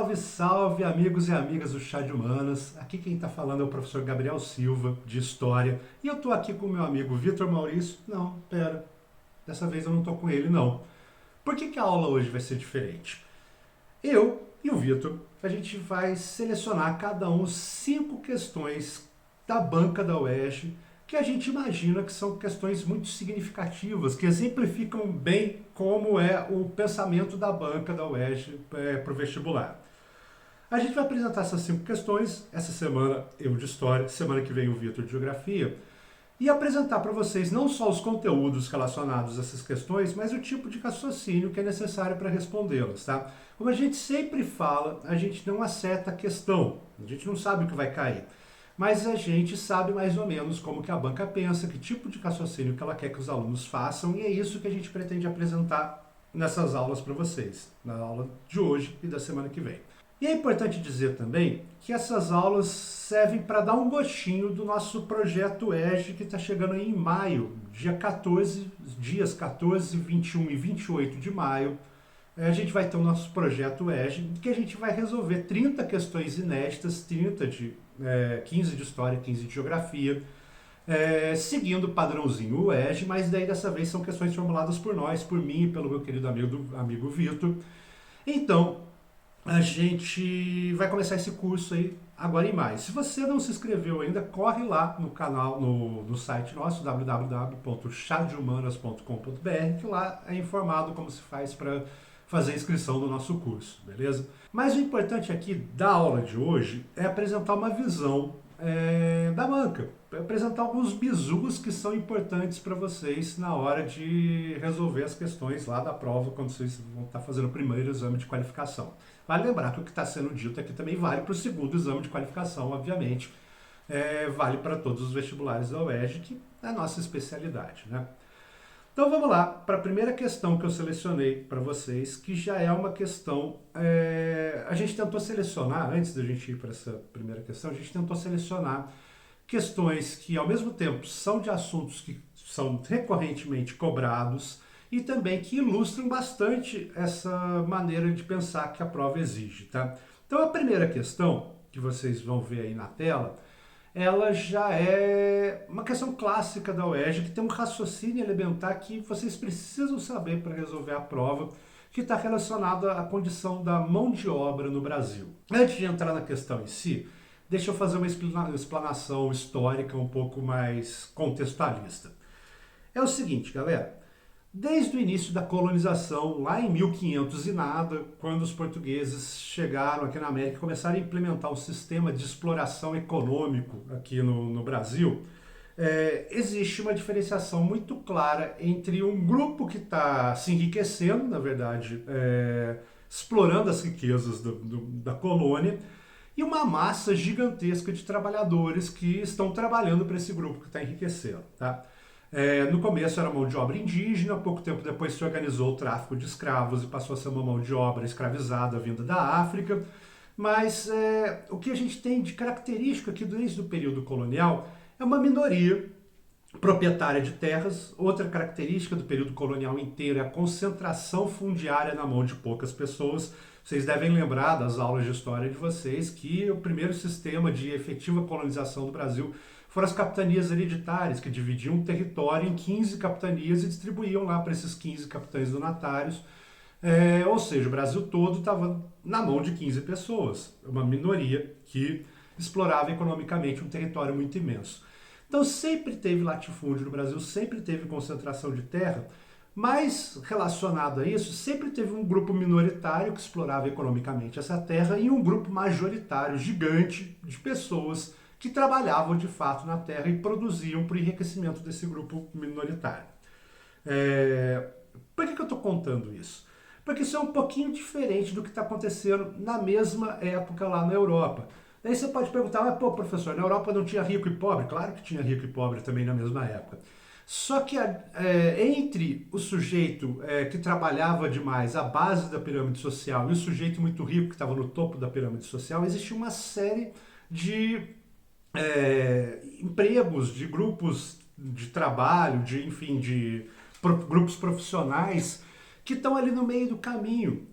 Salve, salve, amigos e amigas do Chá de Humanas. Aqui quem está falando é o professor Gabriel Silva, de História. E eu estou aqui com o meu amigo Vitor Maurício. Não, pera, dessa vez eu não estou com ele, não. Por que a aula hoje vai ser diferente? Eu e o Vitor, a gente vai selecionar cada um 5 questões da banca da UERJ que a gente imagina que são questões muito significativas, que exemplificam bem como é o pensamento da banca da UERJ para o vestibular. A gente vai apresentar essas 5 questões, essa semana eu de História, semana que vem o Vitor de Geografia, e apresentar para vocês não só os conteúdos relacionados a essas questões, mas o tipo de raciocínio que é necessário para respondê-las, tá? Como a gente sempre fala, a gente não acerta a questão, a gente não sabe o que vai cair, mas a gente sabe mais ou menos como que a banca pensa, que tipo de raciocínio que ela quer que os alunos façam, e é isso que a gente pretende apresentar nessas aulas para vocês, na aula de hoje e da semana que vem. E é importante dizer também que essas aulas servem para dar um gostinho do nosso projeto EJE que está chegando aí em maio, dias 14, 21 e 28 de maio. A gente vai ter o nosso projeto EJE, que a gente vai resolver 30 questões inéditas, 15 de História, 15 de Geografia, seguindo o padrãozinho EJE, mas daí dessa vez são questões formuladas por nós, por mim e pelo meu querido amigo Vitor. Então, a gente vai começar esse curso aí agora em maio. Se você não se inscreveu ainda, corre lá no canal, no site nosso, www.chadehumanas.com.br, que lá é informado como se faz para fazer a inscrição do nosso curso, beleza? Mas o importante aqui da aula de hoje é apresentar uma visão da banca, apresentar alguns bizus que são importantes para vocês na hora de resolver as questões lá da prova, quando vocês vão estar fazendo o primeiro exame de qualificação. Vale lembrar que o que está sendo dito aqui também vale para o segundo exame de qualificação, obviamente. Vale para todos os vestibulares da UERJ, que é a nossa especialidade, né? Então vamos lá para a primeira questão que eu selecionei para vocês, que já é uma questão... a gente tentou selecionar, antes da gente ir para essa primeira questão, a gente tentou selecionar questões que ao mesmo tempo são de assuntos que são recorrentemente cobrados e também que ilustram bastante essa maneira de pensar que a prova exige, tá? Então a primeira questão, que vocês vão ver aí na tela, ela já é uma questão clássica da UERJ, que tem um raciocínio elementar que vocês precisam saber para resolver a prova, que está relacionado à condição da mão de obra no Brasil. Antes de entrar na questão em si, deixa eu fazer uma explanação histórica um pouco mais contextualista. É o seguinte, galera, desde o início da colonização, lá em 1500 e nada, quando os portugueses chegaram aqui na América e começaram a implementar um sistema de exploração econômico aqui no Brasil, existe uma diferenciação muito clara entre um grupo que está se enriquecendo, na verdade, explorando as riquezas da colônia, e uma massa gigantesca de trabalhadores que estão trabalhando para esse grupo que está enriquecendo, tá? No começo era mão de obra indígena, pouco tempo depois se organizou o tráfico de escravos e passou a ser uma mão de obra escravizada vinda da África. Mas o que a gente tem de característico aqui desde o período colonial é uma minoria proprietária de terras. Outra característica do período colonial inteiro é a concentração fundiária na mão de poucas pessoas. Vocês devem lembrar das aulas de história de vocês que o primeiro sistema de efetiva colonização do Brasil foram as capitanias hereditárias, que dividiam o território em 15 capitanias e distribuíam lá para esses 15 capitães donatários. Ou seja, o Brasil todo estava na mão de 15 pessoas, uma minoria que explorava economicamente um território muito imenso. Então sempre teve latifúndio no Brasil, sempre teve concentração de terra, mas relacionado a isso, sempre teve um grupo minoritário que explorava economicamente essa terra e um grupo majoritário, gigante, de pessoas que trabalhavam de fato na terra e produziam para o enriquecimento desse grupo minoritário. Por que eu estou contando isso? Porque isso é um pouquinho diferente do que está acontecendo na mesma época lá na Europa. Daí você pode perguntar, mas pô, professor, na Europa não tinha rico e pobre? Claro que tinha rico e pobre também na mesma época. Só que entre o sujeito que trabalhava demais à base da pirâmide social e o sujeito muito rico que estava no topo da pirâmide social, existia uma série de empregos, de grupos de trabalho, de grupos profissionais que estão ali no meio do caminho.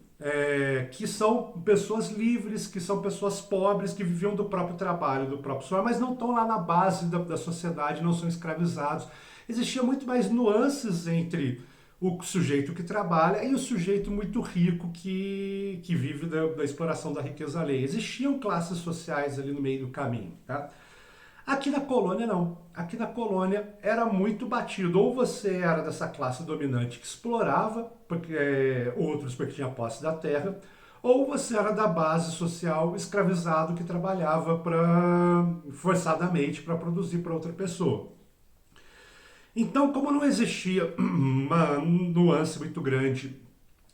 que são pessoas livres, que são pessoas pobres, que viviam do próprio trabalho, do próprio suor, mas não estão lá na base da sociedade, não são escravizados. Existia muito mais nuances entre o sujeito que trabalha e o sujeito muito rico que vive da exploração da riqueza alheia. Existiam classes sociais ali no meio do caminho, tá? Aqui na colônia não. Aqui na colônia era muito batido. Ou você era dessa classe dominante que explorava outros porque tinha posse da terra, ou você era da base social escravizado que trabalhava forçadamente para produzir para outra pessoa. Então, como não existia uma nuance muito grande,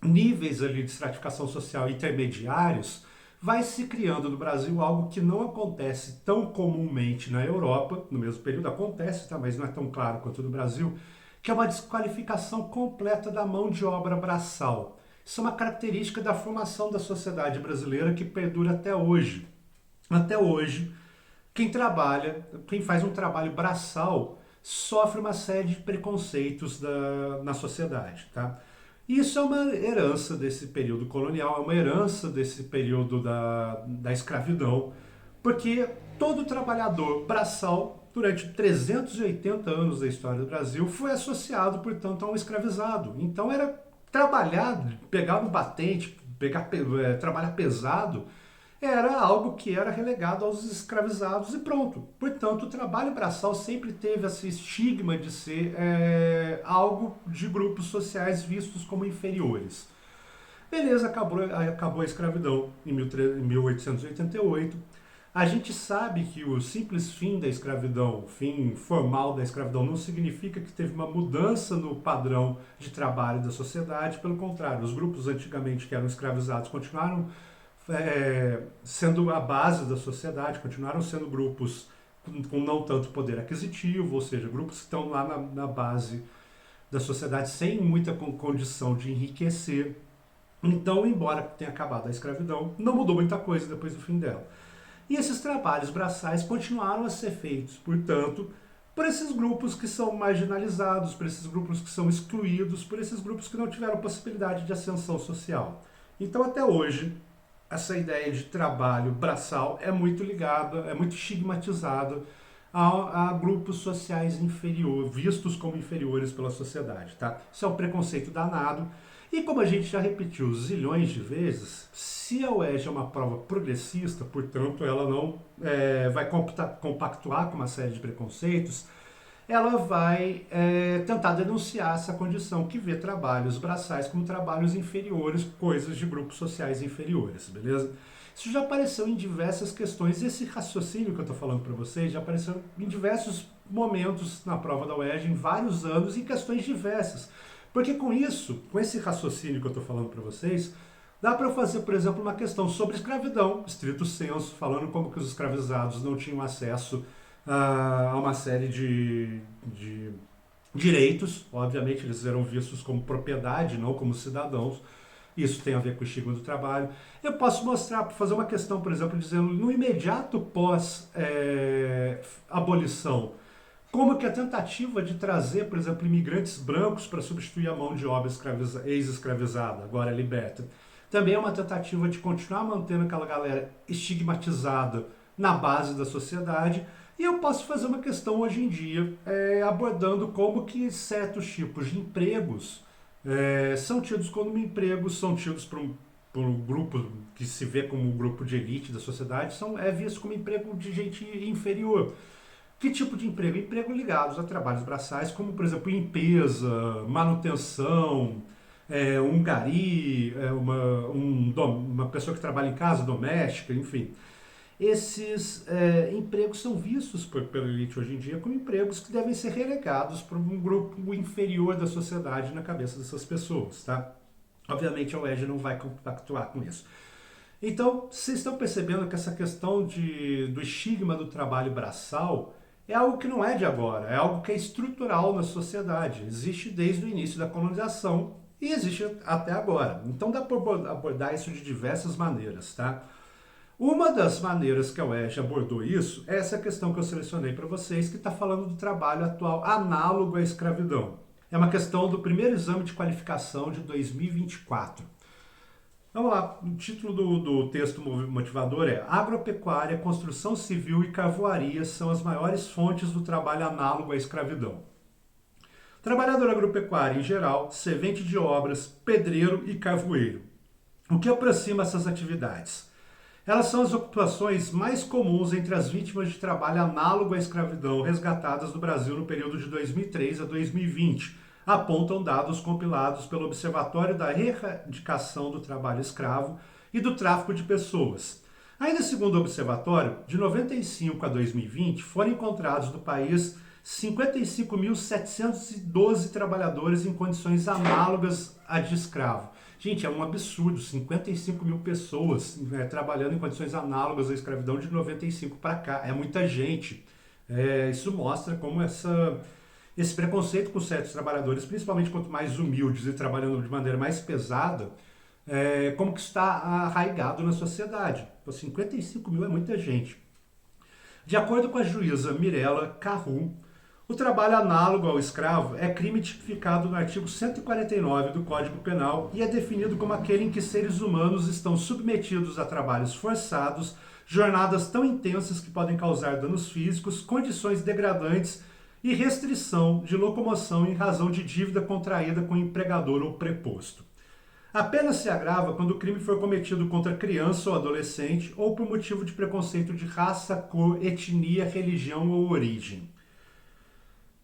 níveis ali de estratificação social intermediários, vai se criando no Brasil algo que não acontece tão comumente na Europa, no mesmo período acontece, tá? Mas não é tão claro quanto no Brasil, que é uma desqualificação completa da mão de obra braçal. Isso é uma característica da formação da sociedade brasileira que perdura até hoje. Até hoje, quem faz um trabalho braçal sofre uma série de preconceitos na sociedade, tá? Isso é uma herança desse período colonial, é uma herança desse período da escravidão, porque todo trabalhador braçal, durante 380 anos da história do Brasil, foi associado, portanto, a um escravizado. Então era trabalhar, pegar no batente, trabalhar pesado, era algo que era relegado aos escravizados e pronto. Portanto, o trabalho braçal sempre teve esse estigma de ser algo de grupos sociais vistos como inferiores. Beleza, acabou a escravidão em 1888. A gente sabe que o simples fim da escravidão, o fim formal da escravidão, não significa que teve uma mudança no padrão de trabalho da sociedade. Pelo contrário, os grupos antigamente que eram escravizados continuaram sendo a base da sociedade, continuaram sendo grupos com não tanto poder aquisitivo, ou seja, grupos que estão lá na base da sociedade sem muita condição de enriquecer. Então, embora tenha acabado a escravidão, não mudou muita coisa depois do fim dela. E esses trabalhos braçais continuaram a ser feitos, portanto, por esses grupos que são marginalizados, por esses grupos que são excluídos, por esses grupos que não tiveram possibilidade de ascensão social. Então, até hoje, essa ideia de trabalho braçal é muito ligada, é muito estigmatizada a grupos sociais inferiores, vistos como inferiores pela sociedade, tá? Isso é um preconceito danado. E como a gente já repetiu zilhões de vezes, se a UERJ é uma prova progressista, portanto ela não vai compactuar com uma série de preconceitos, ela vai tentar denunciar essa condição que vê trabalhos braçais como trabalhos inferiores, coisas de grupos sociais inferiores, beleza? Isso já apareceu em diversas questões, esse raciocínio que eu estou falando para vocês já apareceu em diversos momentos na prova da UERJ, em vários anos, em questões diversas. Porque com isso, com esse raciocínio que eu estou falando para vocês, dá para eu fazer, por exemplo, uma questão sobre escravidão, estrito senso, falando como que os escravizados não tinham acesso a uma série de direitos. Obviamente eles eram vistos como propriedade, não como cidadãos. Isso tem a ver com o estigma do trabalho. Eu posso mostrar, fazer uma questão, por exemplo, dizendo no imediato pós-abolição, como que a tentativa de trazer, por exemplo, imigrantes brancos para substituir a mão de obra ex-escravizada, agora liberta, também é uma tentativa de continuar mantendo aquela galera estigmatizada na base da sociedade. E eu posso fazer uma questão hoje em dia, abordando como que certos tipos de empregos são tidos como empregos, são tidos por um grupo que se vê como um grupo de elite da sociedade, é visto como emprego de gente inferior. Que tipo de emprego? Emprego ligados a trabalhos braçais, como, por exemplo, limpeza, manutenção, um gari, uma pessoa que trabalha em casa, doméstica, enfim. Esses empregos são vistos pela elite hoje em dia como empregos que devem ser relegados para um grupo inferior da sociedade na cabeça dessas pessoas, tá? Obviamente a UERJ não vai compactuar com isso. Então, vocês estão percebendo que essa questão do estigma do trabalho braçal é algo que não é de agora, é algo que é estrutural na sociedade, existe desde o início da colonização e existe até agora. Então dá para abordar isso de diversas maneiras, tá? Uma das maneiras que a UERJ abordou isso é essa questão que eu selecionei para vocês, que está falando do trabalho atual análogo à escravidão. É uma questão do primeiro exame de qualificação de 2024. Vamos lá, o título do texto motivador é Agropecuária, Construção Civil e Carvoaria são as maiores fontes do trabalho análogo à escravidão. Trabalhador agropecuário em geral, servente de obras, pedreiro e carvoeiro. O que aproxima essas atividades? Elas são as ocupações mais comuns entre as vítimas de trabalho análogo à escravidão resgatadas no Brasil no período de 2003 a 2020, apontam dados compilados pelo Observatório da Erradicação do Trabalho Escravo e do Tráfico de Pessoas. Ainda segundo o observatório, de 95 a 2020 foram encontrados no país 55.712 trabalhadores em condições análogas à de escravo. Gente, é um absurdo, 55 mil pessoas trabalhando em condições análogas à escravidão de 95 para cá. É muita gente. Isso mostra como esse preconceito com certos trabalhadores, principalmente quanto mais humildes e trabalhando de maneira mais pesada, como que está arraigado na sociedade. 55 mil é muita gente. De acordo com a juíza Mirella Carrum, o trabalho análogo ao escravo é crime tipificado no artigo 149 do Código Penal e é definido como aquele em que seres humanos estão submetidos a trabalhos forçados, jornadas tão intensas que podem causar danos físicos, condições degradantes e restrição de locomoção em razão de dívida contraída com o empregador ou preposto. A pena se agrava quando o crime for cometido contra criança ou adolescente ou por motivo de preconceito de raça, cor, etnia, religião ou origem.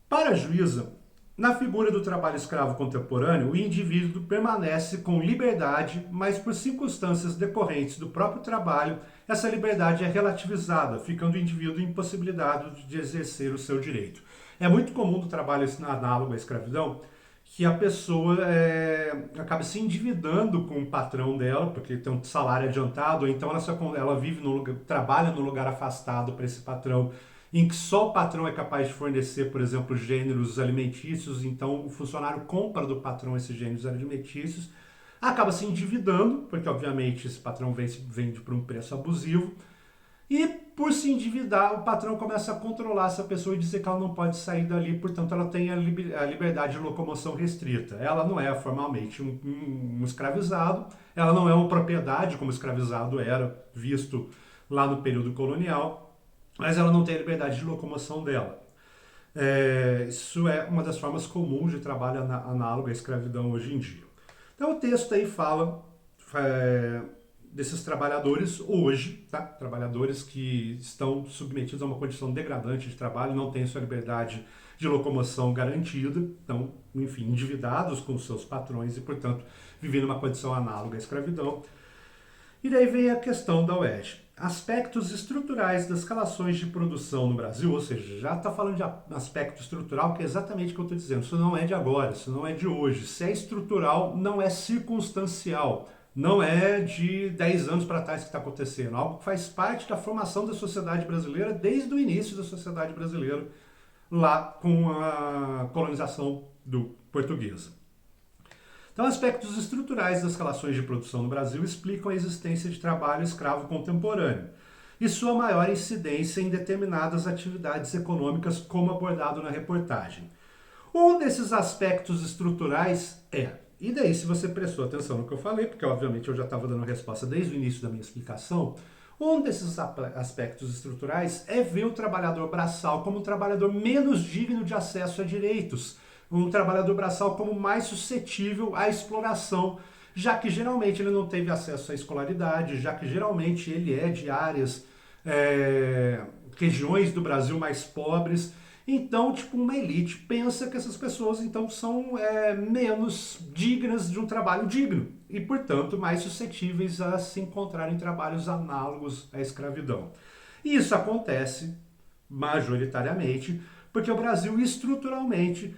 Para a juíza, na figura do trabalho escravo contemporâneo, o indivíduo permanece com liberdade, mas por circunstâncias decorrentes do próprio trabalho, essa liberdade é relativizada, ficando o indivíduo impossibilitado de exercer o seu direito. É muito comum do trabalho análogo à escravidão que a pessoa acaba se endividando com o patrão dela, porque tem um salário adiantado, ou então ela vive trabalha num lugar afastado para esse patrão, em que só o patrão é capaz de fornecer, por exemplo, gêneros alimentícios, então o funcionário compra do patrão esses gêneros alimentícios, acaba se endividando, porque obviamente esse patrão vende por um preço abusivo, e por se endividar, o patrão começa a controlar essa pessoa e dizer que ela não pode sair dali, portanto ela tem a liberdade de locomoção restrita. Ela não é formalmente um escravizado, ela não é uma propriedade como o escravizado era visto lá no período colonial, mas ela não tem a liberdade de locomoção dela. Isso é uma das formas comuns de trabalho análogo à escravidão hoje em dia. Então o texto aí fala desses trabalhadores hoje, tá? Trabalhadores que estão submetidos a uma condição degradante de trabalho, não têm sua liberdade de locomoção garantida, então, enfim, endividados com seus patrões e, portanto, vivendo uma condição análoga à escravidão. E daí vem a questão da UERJ. Aspectos estruturais das relações de produção no Brasil, ou seja, já está falando de aspecto estrutural, que é exatamente o que eu estou dizendo. Isso não é de agora, isso não é de hoje. Se é estrutural, não é circunstancial. Não é de 10 anos para trás que está acontecendo. Algo que faz parte da formação da sociedade brasileira desde o início da sociedade brasileira, lá com a colonização portuguesa. Então, aspectos estruturais das relações de produção no Brasil explicam a existência de trabalho escravo contemporâneo e sua maior incidência em determinadas atividades econômicas, como abordado na reportagem. Um desses aspectos estruturais e daí se você prestou atenção no que eu falei, porque obviamente eu já estava dando resposta desde o início da minha explicação, um desses aspectos estruturais é ver o trabalhador braçal como um trabalhador menos digno de acesso a direitos, um trabalhador braçal como mais suscetível à exploração, já que geralmente ele não teve acesso à escolaridade, já que geralmente ele é de áreas, regiões do Brasil mais pobres. Então, uma elite pensa que essas pessoas então são menos dignas de um trabalho digno e, portanto, mais suscetíveis a se encontrar em trabalhos análogos à escravidão. E isso acontece majoritariamente porque no Brasil, estruturalmente,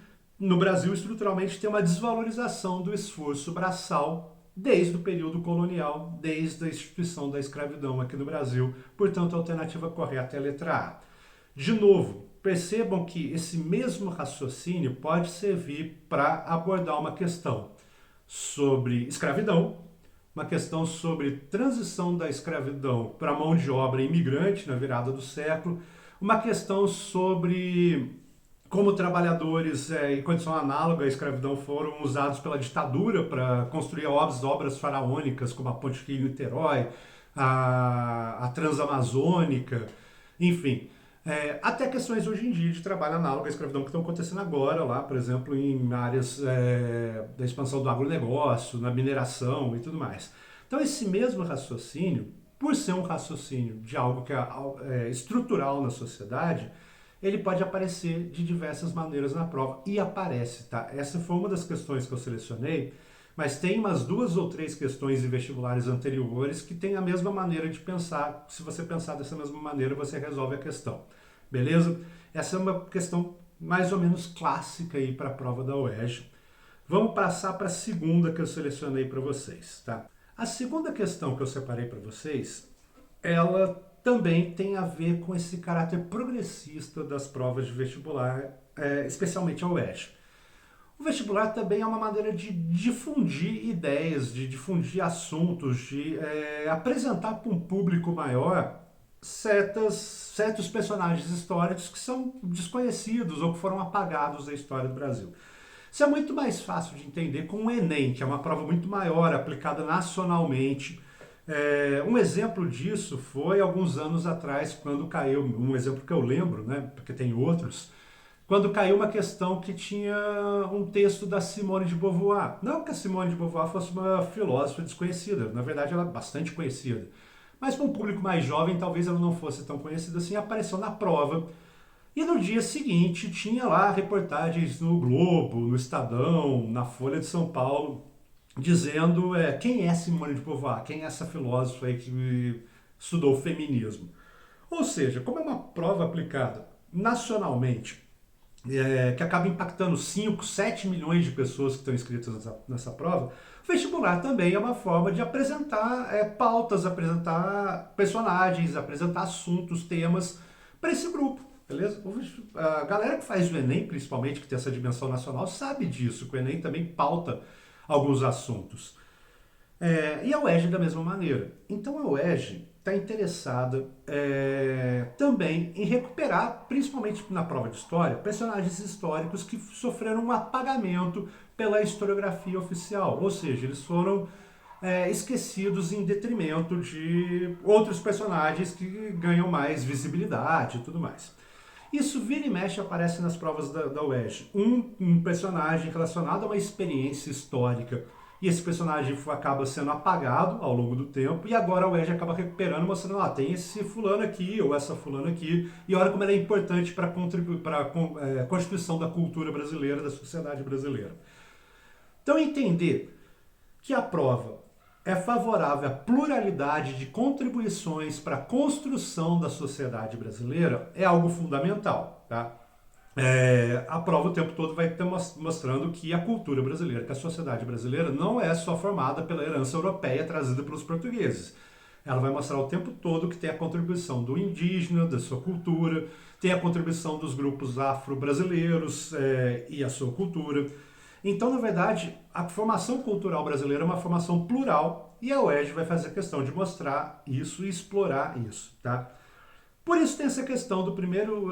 tem uma desvalorização do esforço braçal desde o período colonial, desde a instituição da escravidão aqui no Brasil. Portanto, a alternativa correta é a letra A. De novo, percebam que esse mesmo raciocínio pode servir para abordar uma questão sobre escravidão, uma questão sobre transição da escravidão para a mão de obra imigrante na virada do século, uma questão sobre como trabalhadores em condição análoga à escravidão foram usados pela ditadura para construir obras faraônicas, como a Ponte Rio-Niterói, a Transamazônica, enfim. Até questões hoje em dia de trabalho análogo à escravidão que estão acontecendo agora lá, por exemplo, em áreas da expansão do agronegócio, na mineração e tudo mais. Então esse mesmo raciocínio, por ser um raciocínio de algo que é estrutural na sociedade, ele pode aparecer de diversas maneiras na prova. E aparece, tá? Essa foi uma das questões que eu selecionei, mas tem umas 2 ou 3 questões em vestibulares anteriores que tem a mesma maneira de pensar. Se você pensar dessa mesma maneira, você resolve a questão. Beleza? Essa é uma questão mais ou menos clássica aí para a prova da UERJ. Vamos passar para a segunda que eu selecionei para vocês, tá? A segunda questão que eu separei para vocês, ela também tem a ver com esse caráter progressista das provas de vestibular, especialmente a UERJ. O vestibular também é uma maneira de difundir ideias, de difundir assuntos, de apresentar para um público maior certos personagens históricos que são desconhecidos ou que foram apagados da história do Brasil. Isso é muito mais fácil de entender com o Enem, que é uma prova muito maior, aplicada nacionalmente. Um exemplo disso foi alguns anos atrás, quando caiu, um exemplo que eu lembro, né, porque tem outros, quando caiu uma questão que tinha um texto da Simone de Beauvoir. Não que a Simone de Beauvoir fosse uma filósofa desconhecida, na verdade ela é bastante conhecida. Mas para um público mais jovem, talvez ela não fosse tão conhecida assim, apareceu na prova. E no dia seguinte tinha lá reportagens no Globo, no Estadão, na Folha de São Paulo, dizendo quem é Simone de Beauvoir, quem é essa filósofa aí que estudou o feminismo. Ou seja, como é uma prova aplicada nacionalmente, que acaba impactando 5, 7 milhões de pessoas que estão inscritas nessa prova, o vestibular também é uma forma de apresentar pautas, apresentar personagens, apresentar assuntos, temas para esse grupo. Beleza? A galera que faz o Enem, principalmente, que tem essa dimensão nacional, sabe disso, que o Enem também pauta alguns assuntos. E a UERJ da mesma maneira. Então a UERJ está interessada também em recuperar, principalmente na prova de história, personagens históricos que sofreram um apagamento pela historiografia oficial. Ou seja, eles foram esquecidos em detrimento de outros personagens que ganham mais visibilidade e tudo mais. Isso vira e mexe aparece nas provas da UERJ. Um personagem relacionado a uma experiência histórica. E esse personagem acaba sendo apagado ao longo do tempo. E agora a UERJ acaba recuperando, mostrando, tem esse fulano aqui ou essa fulana aqui. E olha como ela é importante para contribuir para a constituição da cultura brasileira, da sociedade brasileira. Então entender que a prova é favorável à pluralidade de contribuições para a construção da sociedade brasileira é algo fundamental. Tá? A prova o tempo todo vai estar mostrando que a cultura brasileira, que a sociedade brasileira não é só formada pela herança europeia trazida pelos portugueses. Ela vai mostrar o tempo todo que tem a contribuição do indígena, da sua cultura, tem a contribuição dos grupos afro-brasileiros e a sua cultura. Então, na verdade, a formação cultural brasileira é uma formação plural e a UERJ vai fazer questão de mostrar isso e explorar isso, tá? Por isso tem essa questão do primeiro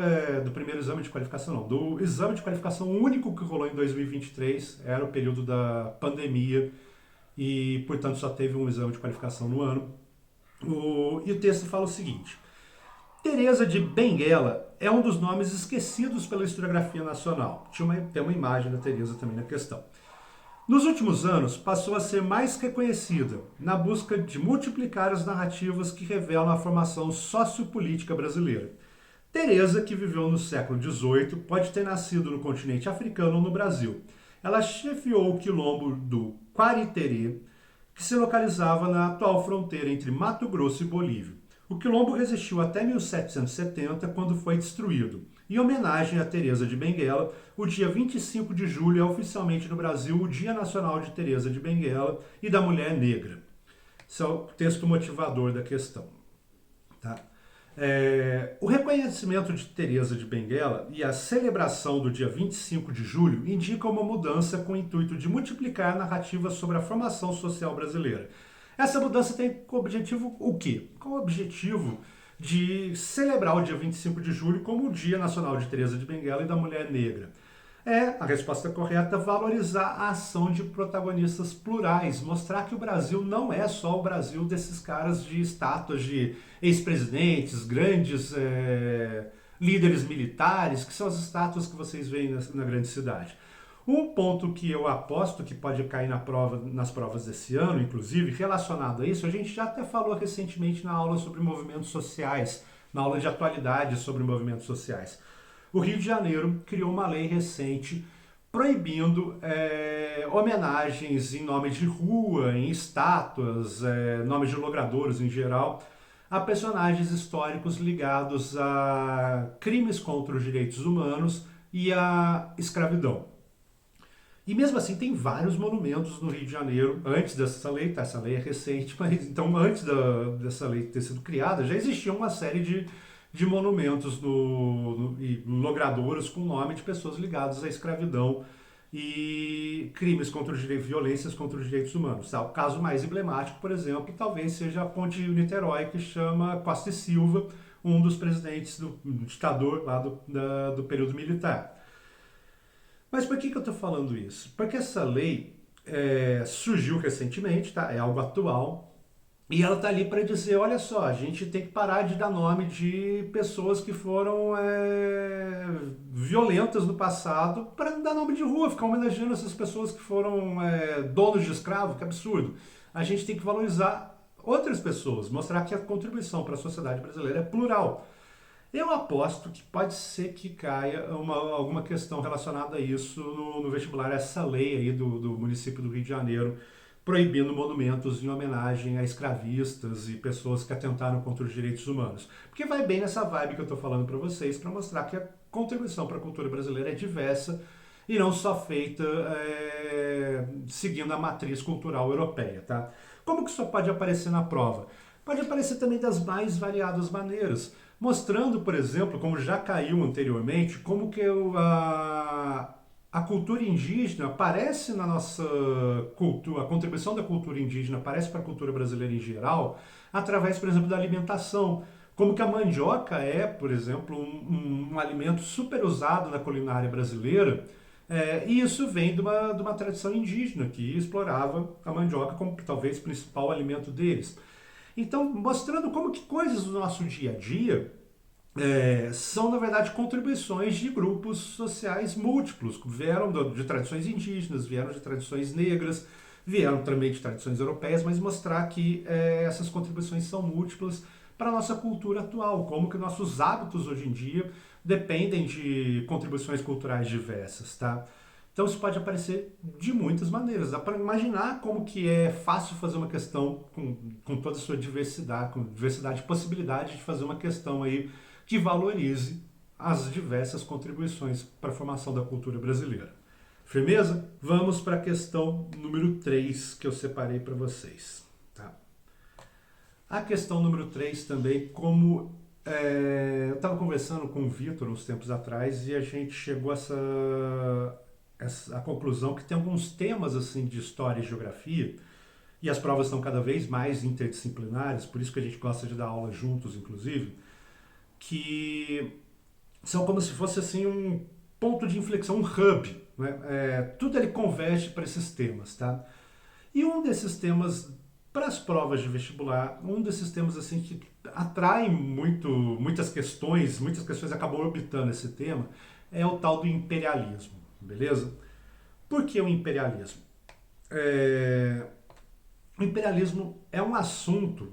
exame de qualificação, não, do exame de qualificação único que rolou em 2023, era o período da pandemia e, portanto, só teve um exame de qualificação no ano. E o texto fala o seguinte: Teresa de Benguela é um dos nomes esquecidos pela historiografia nacional. Tem uma imagem da Teresa também na questão. Nos últimos anos, passou a ser mais reconhecida na busca de multiplicar as narrativas que revelam a formação sociopolítica brasileira. Teresa, que viveu no século XVIII, pode ter nascido no continente africano ou no Brasil. Ela chefiou o quilombo do Quariterê, que se localizava na atual fronteira entre Mato Grosso e Bolívia. O quilombo resistiu até 1770, quando foi destruído. Em homenagem a Teresa de Benguela, o dia 25 de julho é oficialmente no Brasil o Dia Nacional de Teresa de Benguela e da Mulher Negra. Esse é o texto motivador da questão. Tá? O reconhecimento de Teresa de Benguela e a celebração do dia 25 de julho indicam uma mudança com o intuito de multiplicar narrativas sobre a formação social brasileira. Essa mudança tem como objetivo o quê? Com o objetivo de celebrar o dia 25 de julho como o Dia Nacional de Teresa de Benguela e da Mulher Negra? A resposta correta, valorizar a ação de protagonistas plurais, mostrar que o Brasil não é só o Brasil desses caras de estátuas de ex-presidentes, grandes líderes militares, que são as estátuas que vocês veem na grande cidade. Um ponto que eu aposto que pode cair nas provas desse ano, inclusive, relacionado a isso, a gente já até falou recentemente na aula sobre movimentos sociais, na aula de atualidade sobre movimentos sociais. O Rio de Janeiro criou uma lei recente proibindo homenagens em nome de rua, em estátuas, nomes de logradouros em geral, a personagens históricos ligados a crimes contra os direitos humanos e a escravidão. E mesmo assim tem vários monumentos no Rio de Janeiro, antes dessa lei, tá? Essa lei é recente, mas então antes dessa lei ter sido criada, já existia uma série de monumentos e logradouros com nome de pessoas ligadas à escravidão e crimes contra os direitos, violências contra os direitos humanos. Tá? O caso mais emblemático, por exemplo, talvez seja a Ponte Niterói, que chama Costa e Silva, um dos presidentes do ditador lá do período militar. Mas por que eu estou falando isso? Porque essa lei surgiu recentemente, tá? É algo atual, e ela está ali para dizer, olha só, a gente tem que parar de dar nome de pessoas que foram violentas no passado para dar nome de rua, ficar homenageando essas pessoas que foram donos de escravo, que absurdo. A gente tem que valorizar outras pessoas, mostrar que a contribuição para a sociedade brasileira é plural. Eu aposto que pode ser que caia alguma questão relacionada a isso no vestibular, essa lei aí do município do Rio de Janeiro, proibindo monumentos em homenagem a escravistas e pessoas que atentaram contra os direitos humanos. Porque vai bem nessa vibe que eu estou falando para vocês, para mostrar que a contribuição para a cultura brasileira é diversa e não só feita seguindo a matriz cultural europeia. Tá? Como que isso pode aparecer na prova? Pode aparecer também das mais variadas maneiras, mostrando, por exemplo, como já caiu anteriormente, como que a cultura indígena aparece na nossa cultura, a contribuição da cultura indígena aparece para a cultura brasileira em geral, através, por exemplo, da alimentação. Como que a mandioca é, por exemplo, um alimento super usado na culinária brasileira, e isso vem de uma tradição indígena que explorava a mandioca como talvez principal alimento deles. Então, mostrando como que coisas do nosso dia a dia são, na verdade, contribuições de grupos sociais múltiplos, que vieram de tradições indígenas, vieram de tradições negras, vieram também de tradições europeias, mas mostrar que essas contribuições são múltiplas para a nossa cultura atual, como que nossos hábitos hoje em dia dependem de contribuições culturais diversas, tá? Então isso pode aparecer de muitas maneiras. Dá para imaginar como que é fácil fazer uma questão com toda a sua diversidade, com diversidade de possibilidades de fazer uma questão aí que valorize as diversas contribuições para a formação da cultura brasileira. Firmeza? Vamos para a questão número 3 que eu separei para vocês. Tá? A questão número 3 também, como eu estava conversando com o Vitor uns tempos atrás e a gente chegou a conclusão que tem alguns temas assim de história e geografia, e as provas estão cada vez mais interdisciplinares, por isso que a gente gosta de dar aula juntos, inclusive, que são como se fosse assim um ponto de inflexão, um hub, né? Tudo ele converge para esses temas, tá? E um desses temas para as provas de vestibular, um desses temas assim que atrai muitas questões acabam orbitando esse tema, é o tal do imperialismo, beleza? Por que o imperialismo? O imperialismo é um assunto,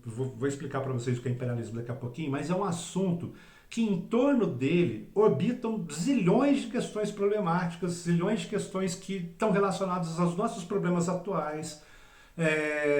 vou explicar para vocês o que é imperialismo daqui a pouquinho, mas é um assunto que em torno dele orbitam zilhões de questões problemáticas, zilhões de questões que estão relacionadas aos nossos problemas atuais,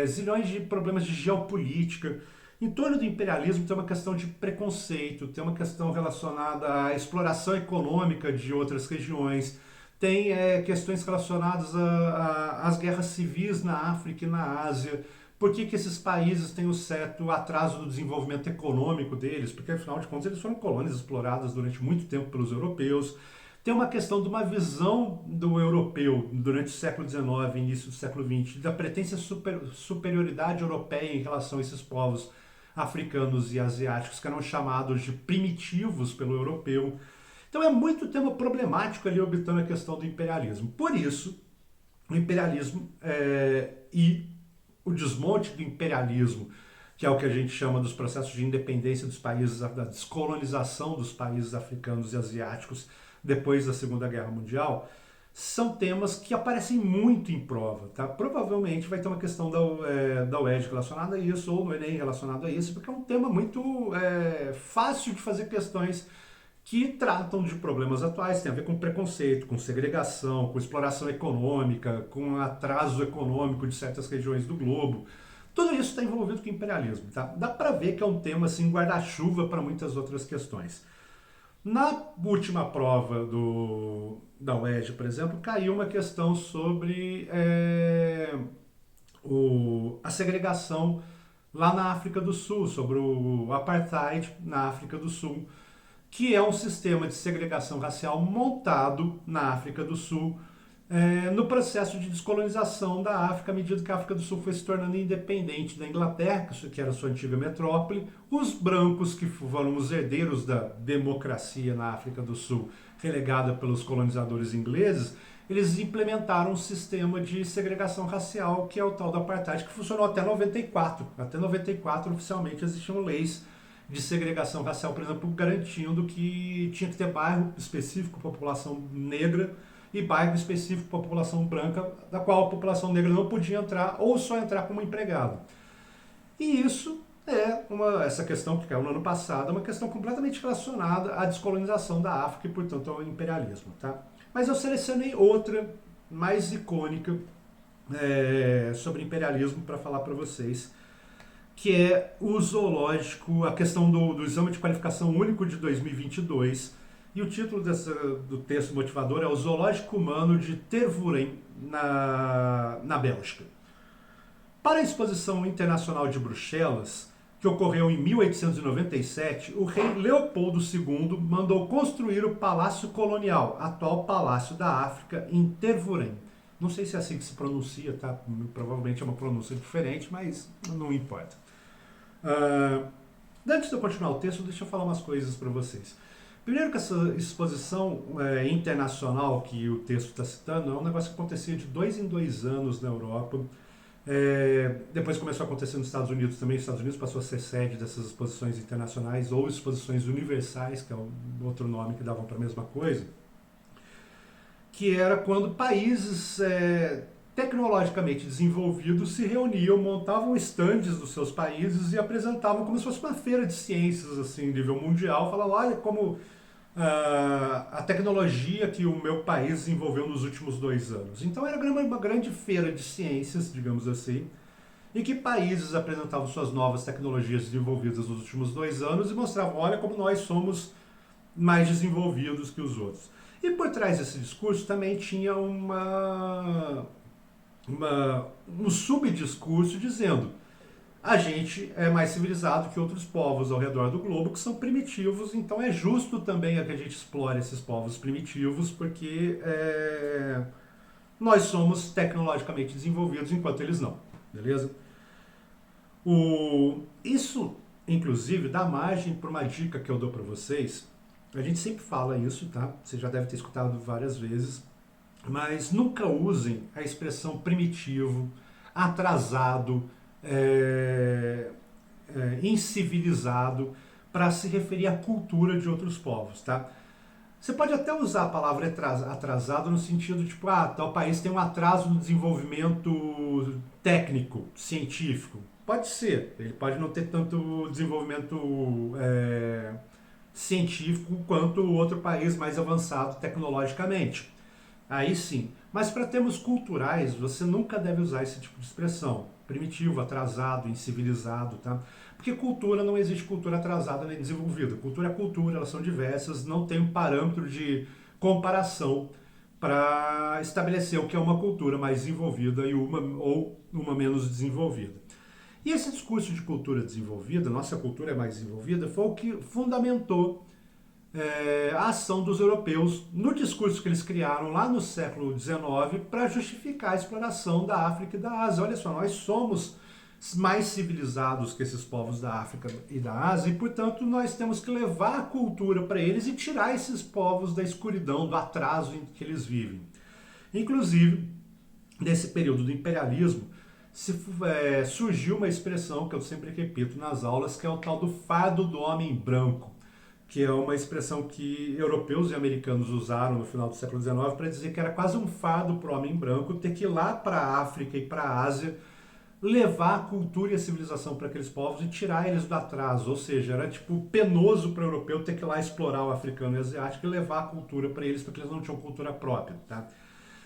zilhões de problemas de geopolítica. Em torno do imperialismo tem uma questão de preconceito, tem uma questão relacionada à exploração econômica de outras regiões, tem questões relacionadas às guerras civis na África e na Ásia. Por que esses países têm um certo atraso no desenvolvimento econômico deles? Porque, afinal de contas, eles foram colônias exploradas durante muito tempo pelos europeus. Tem uma questão de uma visão do europeu durante o século XIX e início do século XX, da pretensa superioridade europeia em relação a esses povos africanos e asiáticos que eram chamados de primitivos pelo europeu. Então é muito tema problemático ali obtendo a questão do imperialismo. Por isso, o imperialismo e o desmonte do imperialismo, que é o que a gente chama dos processos de independência dos países, da descolonização dos países africanos e asiáticos depois da Segunda Guerra Mundial, são temas que aparecem muito em prova. Tá? Provavelmente vai ter uma questão da UERJ relacionada a isso, ou no Enem relacionado a isso, porque é um tema muito fácil de fazer questões que tratam de problemas atuais, tem a ver com preconceito, com segregação, com exploração econômica, com atraso econômico de certas regiões do globo. Tudo isso está envolvido com o imperialismo. Tá? Dá para ver que é um tema assim, guarda-chuva para muitas outras questões. Na última prova da UERJ, por exemplo, caiu uma questão sobre a segregação lá na África do Sul, sobre o apartheid na África do Sul, que é um sistema de segregação racial montado na África do Sul no processo de descolonização da África, à medida que a África do Sul foi se tornando independente da Inglaterra, que era sua antiga metrópole. Os brancos, que foram os herdeiros da democracia na África do Sul, relegada pelos colonizadores ingleses, eles implementaram um sistema de segregação racial, que é o tal do apartheid, que funcionou até 94. Até 94, oficialmente, existiam leis de segregação racial, por exemplo, garantindo que tinha que ter bairro específico para a população negra e bairro específico para a população branca, da qual a população negra não podia entrar ou só entrar como empregado. E isso essa questão que caiu no ano passado, é uma questão completamente relacionada à descolonização da África e, portanto, ao imperialismo. Tá? Mas eu selecionei outra, mais icônica, sobre imperialismo para falar para vocês, que é o zoológico, a questão do exame de qualificação único de 2022, e o título do texto motivador é o Zoológico Humano de Tervuren, na Bélgica. Para a Exposição Internacional de Bruxelas, que ocorreu em 1897, o rei Leopoldo II mandou construir o Palácio Colonial, atual Palácio da África, em Tervuren. Não sei se é assim que se pronuncia, tá? Provavelmente é uma pronúncia diferente, mas não importa. Antes de eu continuar o texto, deixa eu falar umas coisas para vocês. Primeiro que essa exposição internacional que o texto está citando é um negócio que acontecia de 2 em 2 anos na Europa. Depois começou a acontecer nos Estados Unidos também. Os Estados Unidos passou a ser sede dessas exposições internacionais ou exposições universais, que é outro nome que davam para a mesma coisa, que era quando países tecnologicamente desenvolvidos se reuniam, montavam estandes dos seus países e apresentavam como se fosse uma feira de ciências assim, nível mundial, falavam, olha como a tecnologia que o meu país desenvolveu nos últimos 2 anos. Então era uma grande feira de ciências, digamos assim, em que países apresentavam suas novas tecnologias desenvolvidas nos últimos 2 anos e mostravam, olha como nós somos mais desenvolvidos que os outros. E por trás desse discurso também tinha um subdiscurso dizendo a gente é mais civilizado que outros povos ao redor do globo que são primitivos, então é justo também que a gente explore esses povos primitivos porque nós somos tecnologicamente desenvolvidos enquanto eles não, beleza? Isso, inclusive, dá margem para uma dica que eu dou para vocês. A gente sempre fala isso, tá? Você já deve ter escutado várias vezes, mas nunca usem a expressão primitivo, atrasado, incivilizado para se referir à cultura de outros povos, tá? Você pode até usar a palavra atrasado no sentido de, tal país tem um atraso no desenvolvimento técnico, científico. Pode ser, ele pode não ter tanto desenvolvimento científico quanto o outro país mais avançado tecnologicamente. Aí sim. Mas para termos culturais, você nunca deve usar esse tipo de expressão. Primitivo, atrasado, incivilizado, tá? Porque cultura, não existe cultura atrasada nem desenvolvida. Cultura é cultura, elas são diversas, não tem um parâmetro de comparação para estabelecer o que é uma cultura mais desenvolvida e uma menos desenvolvida. E esse discurso de cultura desenvolvida, nossa cultura é mais desenvolvida, foi o que fundamentou a ação dos europeus no discurso que eles criaram lá no século XIX para justificar a exploração da África e da Ásia. Olha só, nós somos mais civilizados que esses povos da África e da Ásia, e portanto nós temos que levar a cultura para eles e tirar esses povos da escuridão, do atraso em que eles vivem. Inclusive, nesse período do imperialismo, surgiu uma expressão que eu sempre repito nas aulas, que é o tal do fardo do homem branco, que é uma expressão que europeus e americanos usaram no final do século XIX para dizer que era quase um fardo para o homem branco ter que ir lá para a África e para a Ásia levar a cultura e a civilização para aqueles povos e tirar eles do atraso. Ou seja, era tipo penoso para o europeu ter que ir lá explorar o africano e o asiático e levar a cultura para eles, porque eles não tinham cultura própria. Tá?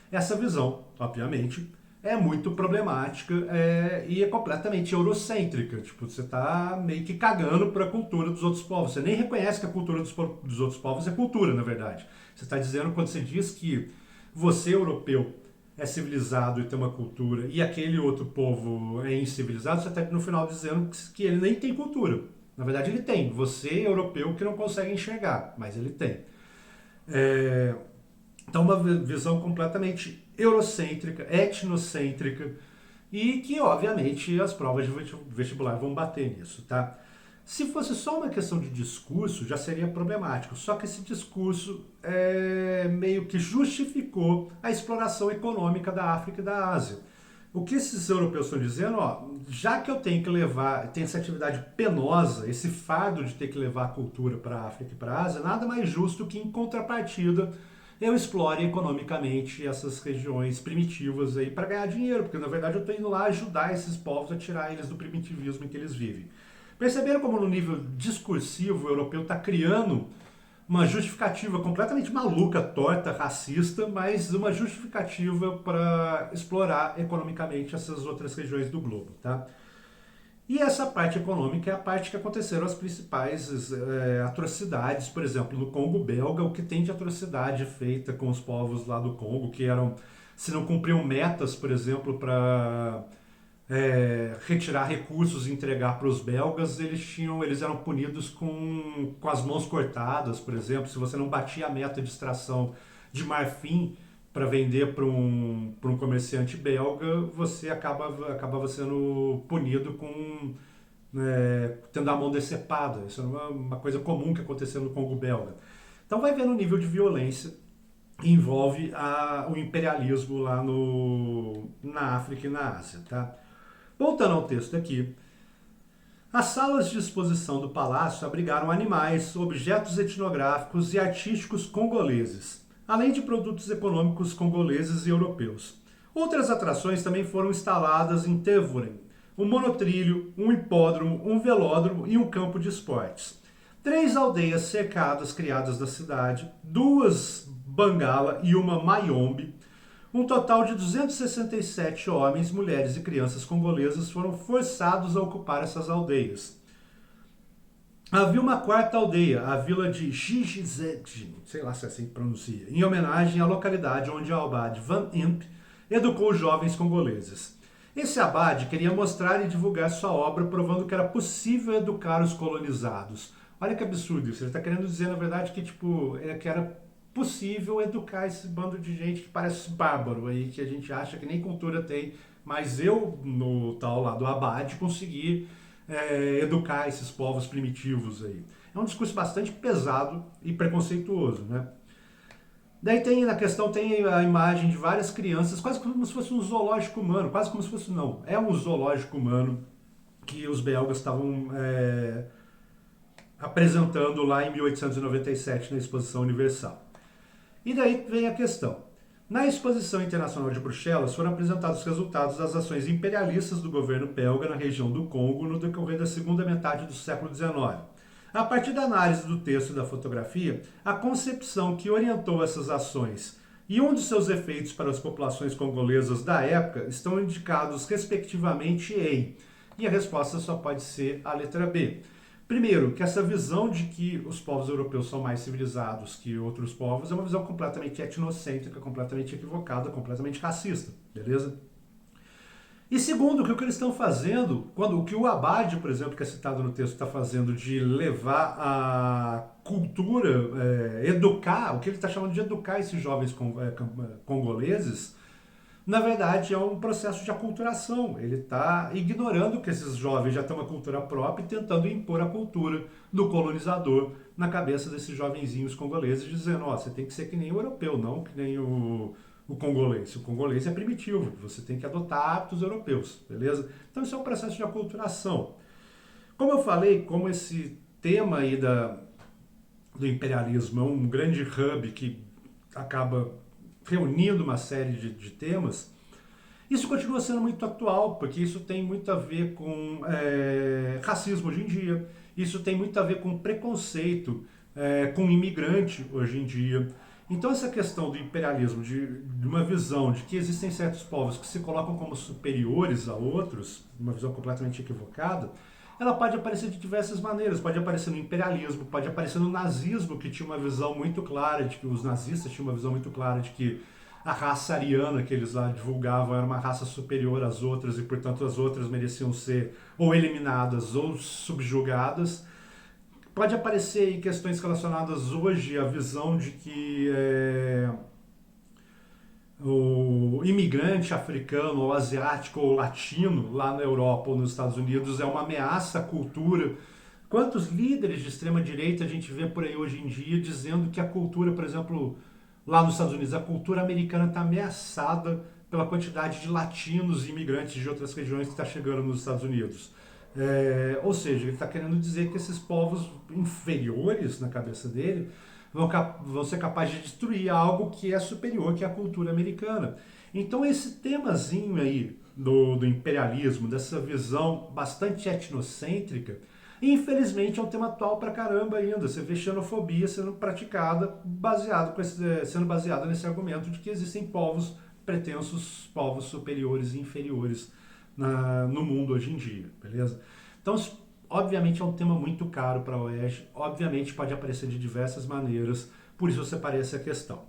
Essa visão, obviamente, é muito problemática e é completamente eurocêntrica. Tipo, você está meio que cagando para a cultura dos outros povos. Você nem reconhece que a cultura dos outros povos é cultura, na verdade. Você está dizendo, quando você diz que você, europeu, é civilizado e tem uma cultura, e aquele outro povo é incivilizado, você está no final dizendo que ele nem tem cultura. Na verdade, ele tem. Você, europeu, que não consegue enxergar, mas ele tem. Então, uma visão completamente eurocêntrica, etnocêntrica, e que, obviamente, as provas de vestibular vão bater nisso, tá? Se fosse só uma questão de discurso, já seria problemático. Só que esse discurso meio que justificou a exploração econômica da África e da Ásia. O que esses europeus estão dizendo, ó, já que eu tenho que levar, tem essa atividade penosa, esse fardo de ter que levar a cultura para a África e para a Ásia, nada mais justo que, em contrapartida, eu explore economicamente essas regiões primitivas aí para ganhar dinheiro, porque na verdade eu estou indo lá ajudar esses povos a tirar eles do primitivismo em que eles vivem. Perceberam como no nível discursivo o europeu está criando uma justificativa completamente maluca, torta, racista, mas uma justificativa para explorar economicamente essas outras regiões do globo, tá? E essa parte econômica é a parte que aconteceram as principais atrocidades, por exemplo, no Congo belga, o que tem de atrocidade feita com os povos lá do Congo, que eram, se não cumpriam metas, por exemplo, para retirar recursos e entregar para os belgas, eles eram punidos com as mãos cortadas, por exemplo. Se você não batia a meta de extração de marfim para vender para um comerciante belga, você acabava sendo punido com tendo a mão decepada. Isso é uma coisa comum que aconteceu no Congo belga. Então vai vendo o nível de violência que envolve o imperialismo lá na África e na Ásia, tá? Voltando ao texto aqui, as salas de exposição do palácio abrigaram animais, objetos etnográficos e artísticos congoleses, além de produtos econômicos congoleses e europeus. Outras atrações também foram instaladas em Tervuren, um monotrilho, um hipódromo, um velódromo e um campo de esportes. 3 aldeias cercadas criadas da cidade, 2 Bangala e uma Mayombe. Um total de 267 homens, mulheres e crianças congolesas foram forçados a ocupar essas aldeias. Havia uma 4ª aldeia, a vila de Gigizeg, sei lá se é assim que pronuncia, em homenagem à localidade onde Albad Van Imp educou jovens congoleses. Esse abade queria mostrar e divulgar sua obra, provando que era possível educar os colonizados. Olha que absurdo isso, ele está querendo dizer, na verdade, que, que era possível educar esse bando de gente que parece bárbaro aí, que a gente acha que nem cultura tem, mas eu, no tal lá do Abade, consegui educar esses povos primitivos aí. É um discurso bastante pesado e preconceituoso, né? Daí na questão tem a imagem de várias crianças, quase como se fosse um zoológico humano, quase como se fosse, não, é um zoológico humano que os belgas estavam apresentando lá em 1897 na Exposição Universal. E daí vem a questão. Na Exposição Internacional de Bruxelas foram apresentados os resultados das ações imperialistas do governo belga na região do Congo no decorrer da segunda metade do século XIX. A partir da análise do texto e da fotografia, a concepção que orientou essas ações e um de seus efeitos para as populações congolesas da época estão indicados respectivamente em, e a resposta só pode ser a letra B. Primeiro, que essa visão de que os povos europeus são mais civilizados que outros povos é uma visão completamente etnocêntrica, completamente equivocada, completamente racista, beleza? E segundo, que o que eles estão fazendo, o que o Abade, por exemplo, que é citado no texto, está fazendo de levar a cultura, educar, o que ele está chamando de educar esses jovens congoleses, na verdade é um processo de aculturação. Ele está ignorando que esses jovens já têm uma cultura própria e tentando impor a cultura do colonizador na cabeça desses jovenzinhos congoleses, dizendo, ó, você tem que ser que nem o europeu, não que nem o congolês. O congolês é primitivo, você tem que adotar hábitos europeus, beleza? Então isso é um processo de aculturação. Como eu falei, como esse tema aí do imperialismo é um grande hub que acaba reunindo uma série de temas, isso continua sendo muito atual, porque isso tem muito a ver com racismo hoje em dia, isso tem muito a ver com preconceito com imigrante hoje em dia. Então essa questão do imperialismo, de uma visão de que existem certos povos que se colocam como superiores a outros, uma visão completamente equivocada, ela pode aparecer de diversas maneiras. Pode aparecer no imperialismo, pode aparecer no nazismo, que tinha uma visão muito clara, de que os nazistas tinham uma visão muito clara de que a raça ariana que eles lá divulgavam era uma raça superior às outras e, portanto, as outras mereciam ser ou eliminadas ou subjugadas. Pode aparecer em questões relacionadas hoje à visão de que o imigrante africano ou asiático ou latino lá na Europa ou nos Estados Unidos é uma ameaça à cultura. Quantos líderes de extrema direita a gente vê por aí hoje em dia dizendo que a cultura, por exemplo, lá nos Estados Unidos, a cultura americana está ameaçada pela quantidade de latinos e imigrantes de outras regiões que está chegando nos Estados Unidos. Ou seja, ele está querendo dizer que esses povos inferiores na cabeça dele vão ser capazes de destruir algo que é superior, que é a cultura americana. Então esse temazinho aí do imperialismo, dessa visão bastante etnocêntrica, infelizmente é um tema atual pra caramba ainda. Você vê xenofobia sendo praticada, sendo baseada nesse argumento de que existem povos pretensos, povos superiores e inferiores no mundo hoje em dia, beleza? Então, obviamente é um tema muito caro para a UERJ, obviamente pode aparecer de diversas maneiras, por isso eu separei essa questão.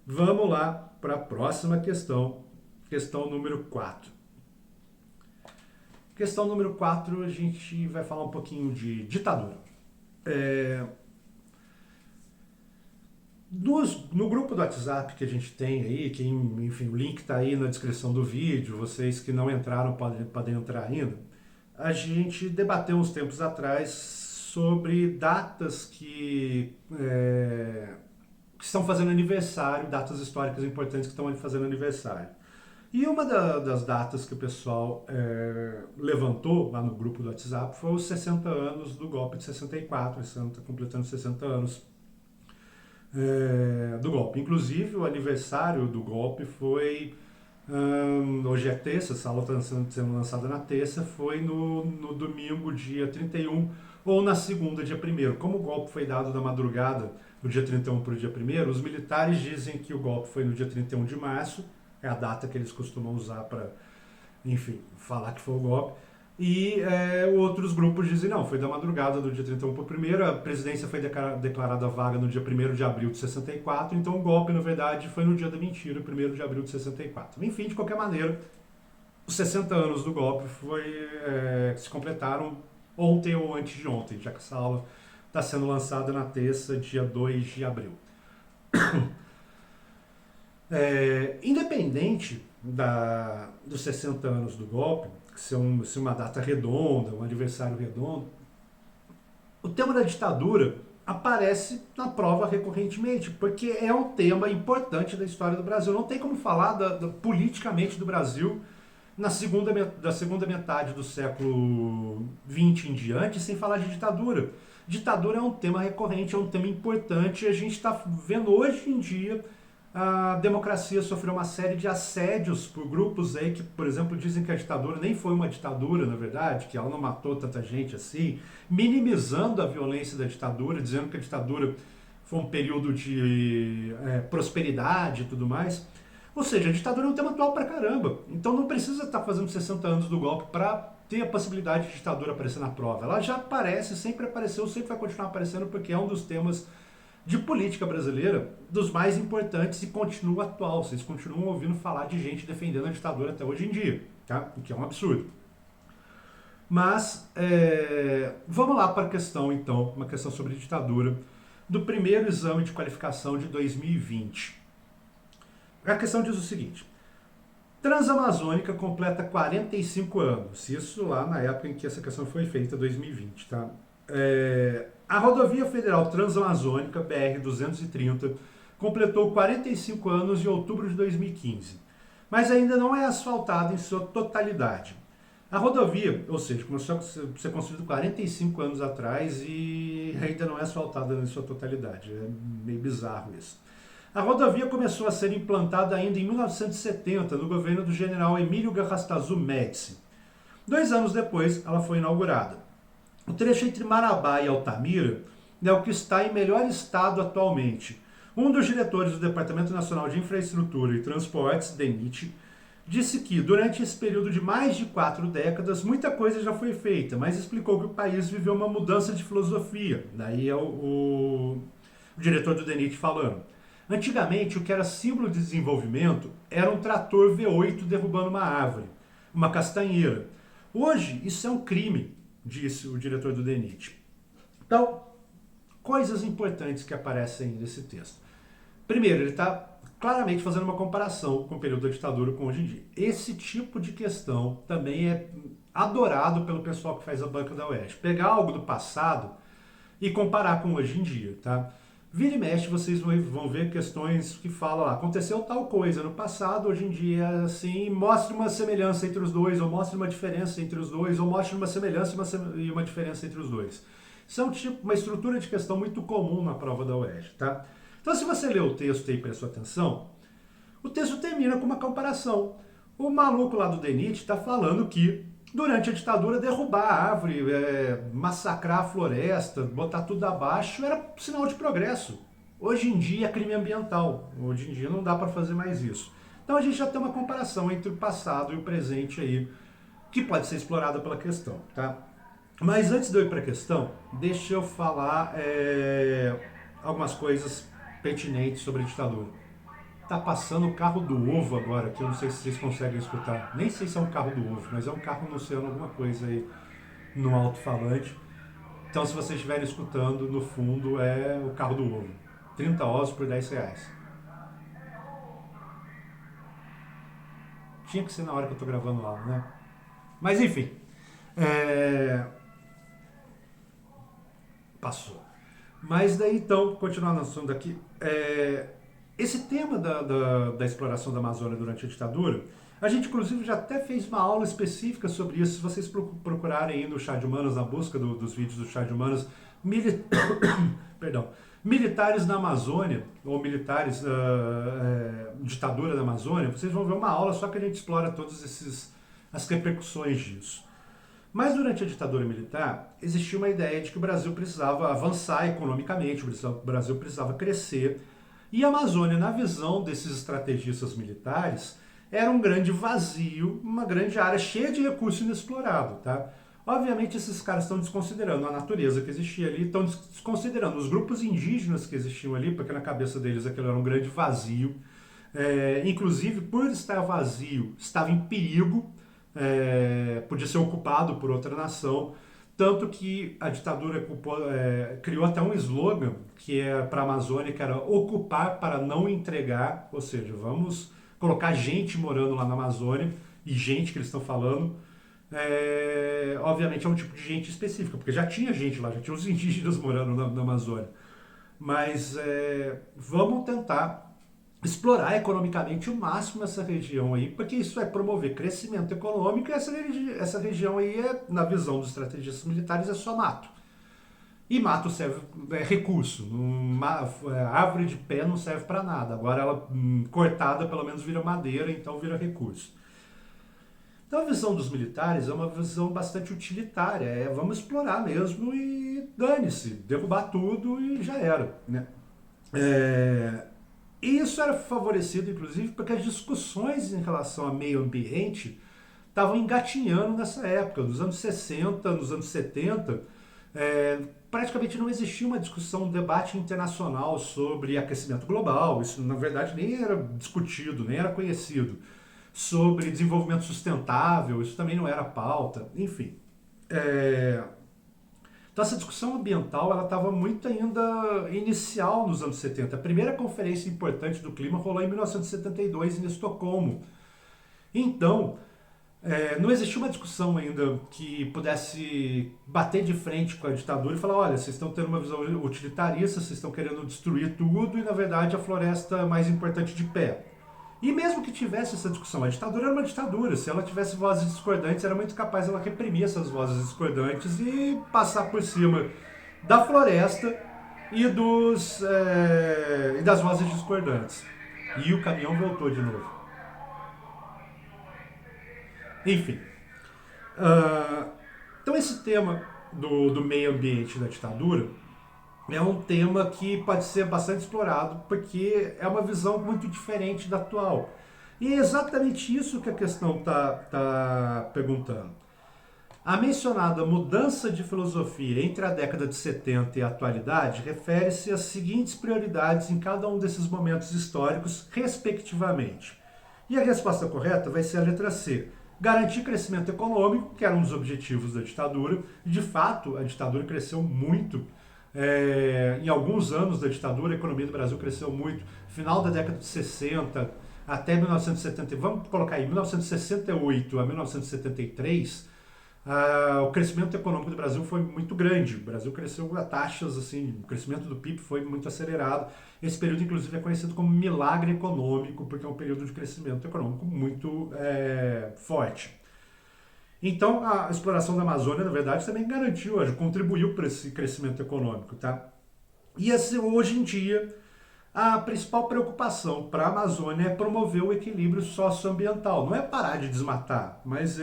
Vamos lá para a próxima questão, questão número 4. Questão número 4, a gente vai falar um pouquinho de ditadura. No grupo do WhatsApp que a gente tem aí, que enfim, o link está aí na descrição do vídeo, vocês que não entraram podem entrar ainda, a gente debateu uns tempos atrás sobre datas que estão fazendo aniversário, datas históricas importantes que estão fazendo aniversário. E uma das datas que o pessoal levantou lá no grupo do WhatsApp foi os 60 anos do golpe de 64, esse ano está completando 60 anos do golpe. Inclusive, o aniversário do golpe foi, hoje é terça, essa aula está sendo lançada na terça, foi no domingo, dia 31, ou na segunda, dia 1º. Como o golpe foi dado na madrugada, do dia 31 para o dia 1º, os militares dizem que o golpe foi no dia 31 de março, é a data que eles costumam usar para, enfim, falar que foi o golpe. E outros grupos dizem, não, foi da madrugada do dia 31 para o 1º, a presidência foi declarada vaga no dia 1º de abril de 64, então o golpe, na verdade, foi no dia da mentira, 1º de abril de 64. Enfim, de qualquer maneira, os 60 anos do golpe se completaram ontem ou antes de ontem, já que essa aula está sendo lançada na terça, dia 2 de abril. Independente dos 60 anos do golpe, se uma data redonda, um aniversário redondo, o tema da ditadura aparece na prova recorrentemente, porque é um tema importante da história do Brasil. Não tem como falar politicamente do Brasil da segunda metade do século XX em diante sem falar de ditadura. Ditadura é um tema recorrente, é um tema importante, e a gente está vendo hoje em dia a democracia sofreu uma série de assédios por grupos aí que, por exemplo, dizem que a ditadura nem foi uma ditadura, na verdade, que ela não matou tanta gente assim, minimizando a violência da ditadura, dizendo que a ditadura foi um período de prosperidade e tudo mais. Ou seja, a ditadura é um tema atual pra caramba. Então não precisa estar fazendo 60 anos do golpe para ter a possibilidade de ditadura aparecer na prova. Ela já aparece, sempre apareceu, sempre vai continuar aparecendo, porque é um dos temas de política brasileira dos mais importantes e continua atual. Vocês continuam ouvindo falar de gente defendendo a ditadura até hoje em dia, tá? O que é um absurdo. Mas vamos lá para a questão, então, uma questão sobre ditadura do primeiro exame de qualificação de 2020. A questão diz o seguinte: Transamazônica completa 45 anos, isso lá na época em que essa questão foi feita, 2020, tá? A rodovia federal Transamazônica, BR-230, completou 45 anos em outubro de 2015, mas ainda não é asfaltada em sua totalidade. A rodovia, ou seja, começou a ser construída 45 anos atrás e ainda não é asfaltada em sua totalidade, é meio bizarro isso. A rodovia começou a ser implantada ainda em 1970, no governo do general Emílio Garrastazu Médici. 2 anos depois, ela foi inaugurada. O trecho entre Marabá e Altamira é o que está em melhor estado atualmente. Um dos diretores do Departamento Nacional de Infraestrutura e Transportes, DENIT, disse que, durante esse período de mais de 4 décadas, muita coisa já foi feita, mas explicou que o país viveu uma mudança de filosofia. Daí é o diretor do DENIT falando. Antigamente, o que era símbolo de desenvolvimento era um trator V8 derrubando uma árvore, uma castanheira. Hoje, isso é um crime, disse o diretor do DENIT. Então, coisas importantes que aparecem nesse texto. Primeiro, ele está claramente fazendo uma comparação com o período da ditadura com hoje em dia. Esse tipo de questão também é adorado pelo pessoal que faz a banca da UERJ. Pegar algo do passado e comparar com hoje em dia, tá? Vira e mexe, vocês vão ver questões que falam, aconteceu tal coisa no passado, hoje em dia assim, mostre uma semelhança entre os dois, ou mostre uma diferença entre os dois, ou mostre uma semelhança e uma diferença entre os dois. Isso é uma estrutura de questão muito comum na prova da UERJ, tá? Então, se você ler o texto e prestou atenção, o texto termina com uma comparação. O maluco lá do DENIT está falando que durante a ditadura, derrubar a árvore, massacrar a floresta, botar tudo abaixo, era sinal de progresso. Hoje em dia é crime ambiental. Hoje em dia não dá para fazer mais isso. Então a gente já tem uma comparação entre o passado e o presente aí, que pode ser explorada pela questão, tá? Mas antes de eu ir para a questão, deixa eu falar algumas coisas pertinentes sobre a ditadura. Tá passando o carro do ovo agora, que eu não sei se vocês conseguem escutar. Nem sei se é um carro do ovo, mas é um carro anunciando alguma coisa aí no alto-falante. Então, se vocês estiverem escutando, no fundo é o carro do ovo. 30 ovos por 10 reais. Tinha que ser na hora que eu tô gravando lá, né? Mas enfim. Passou. Mas daí então, continuando no assunto aqui, esse tema da exploração da Amazônia durante a ditadura, a gente inclusive já até fez uma aula específica sobre isso. Se vocês procurarem aí no Chá de Humanas, na busca dos vídeos do Chá de Humanas, militares na Amazônia, ou militares, ditadura da Amazônia, vocês vão ver uma aula só que a gente explora todas as repercussões disso. Mas durante a ditadura militar, existia uma ideia de que o Brasil precisava avançar economicamente, o Brasil precisava crescer. E a Amazônia, na visão desses estrategistas militares, era um grande vazio, uma grande área cheia de recurso inexplorado, tá? Obviamente esses caras estão desconsiderando a natureza que existia ali, estão desconsiderando os grupos indígenas que existiam ali, porque na cabeça deles aquilo era um grande vazio. Inclusive, por estar vazio, estava em perigo, podia ser ocupado por outra nação. Tanto que a ditadura criou até um slogan que é para a Amazônia, que era ocupar para não entregar, ou seja, vamos colocar gente morando lá na Amazônia, e gente que eles estão falando, obviamente é um tipo de gente específica, porque já tinha gente lá, já tinha os indígenas morando na Amazônia. Mas vamos tentar explorar economicamente o máximo essa região aí, porque isso vai promover crescimento econômico, e essa região aí, na visão dos estrategistas militares, é só mato. E mato serve, recurso. Árvore de pé não serve para nada. Agora ela cortada pelo menos vira madeira, então vira recurso. Então a visão dos militares é uma visão bastante utilitária, vamos explorar mesmo e dane-se, derrubar tudo e já era, né? E isso era favorecido, inclusive, porque as discussões em relação ao meio ambiente estavam engatinhando nessa época, nos anos 60, nos anos 70, praticamente não existia uma discussão, um debate internacional sobre aquecimento global, isso na verdade nem era discutido, nem era conhecido, sobre desenvolvimento sustentável, isso também não era pauta, enfim. Então essa discussão ambiental ela estava muito ainda inicial nos anos 70. A primeira conferência importante do clima rolou em 1972 em Estocolmo. Então, não existia uma discussão ainda que pudesse bater de frente com a ditadura e falar, olha, vocês estão tendo uma visão utilitarista, vocês estão querendo destruir tudo e, na verdade, a floresta é mais importante de pé. E mesmo que tivesse essa discussão, a ditadura era uma ditadura. Se ela tivesse vozes discordantes, era muito capaz ela reprimir essas vozes discordantes e passar por cima da floresta e das vozes discordantes. E o caminhão voltou de novo. Enfim, então esse tema do meio ambiente da ditadura é um tema que pode ser bastante explorado porque é uma visão muito diferente da atual. E é exatamente isso que a questão está perguntando. A mencionada mudança de filosofia entre a década de 70 e a atualidade refere-se às seguintes prioridades em cada um desses momentos históricos, respectivamente. E a resposta correta vai ser a letra C. Garantir crescimento econômico, que era um dos objetivos da ditadura. De fato, a ditadura cresceu muito. Em alguns anos da ditadura, a economia do Brasil cresceu muito. Final da década de 60 até 1970, vamos colocar aí, 1968 a 1973, o crescimento econômico do Brasil foi muito grande. O Brasil cresceu a taxas, assim, o crescimento do PIB foi muito acelerado. Esse período, inclusive, é conhecido como milagre econômico, porque é um período de crescimento econômico muito forte. Então, a exploração da Amazônia, na verdade, também garantiu, contribuiu para esse crescimento econômico, tá? E assim, hoje em dia, a principal preocupação para a Amazônia é promover o equilíbrio socioambiental. Não é parar de desmatar, mas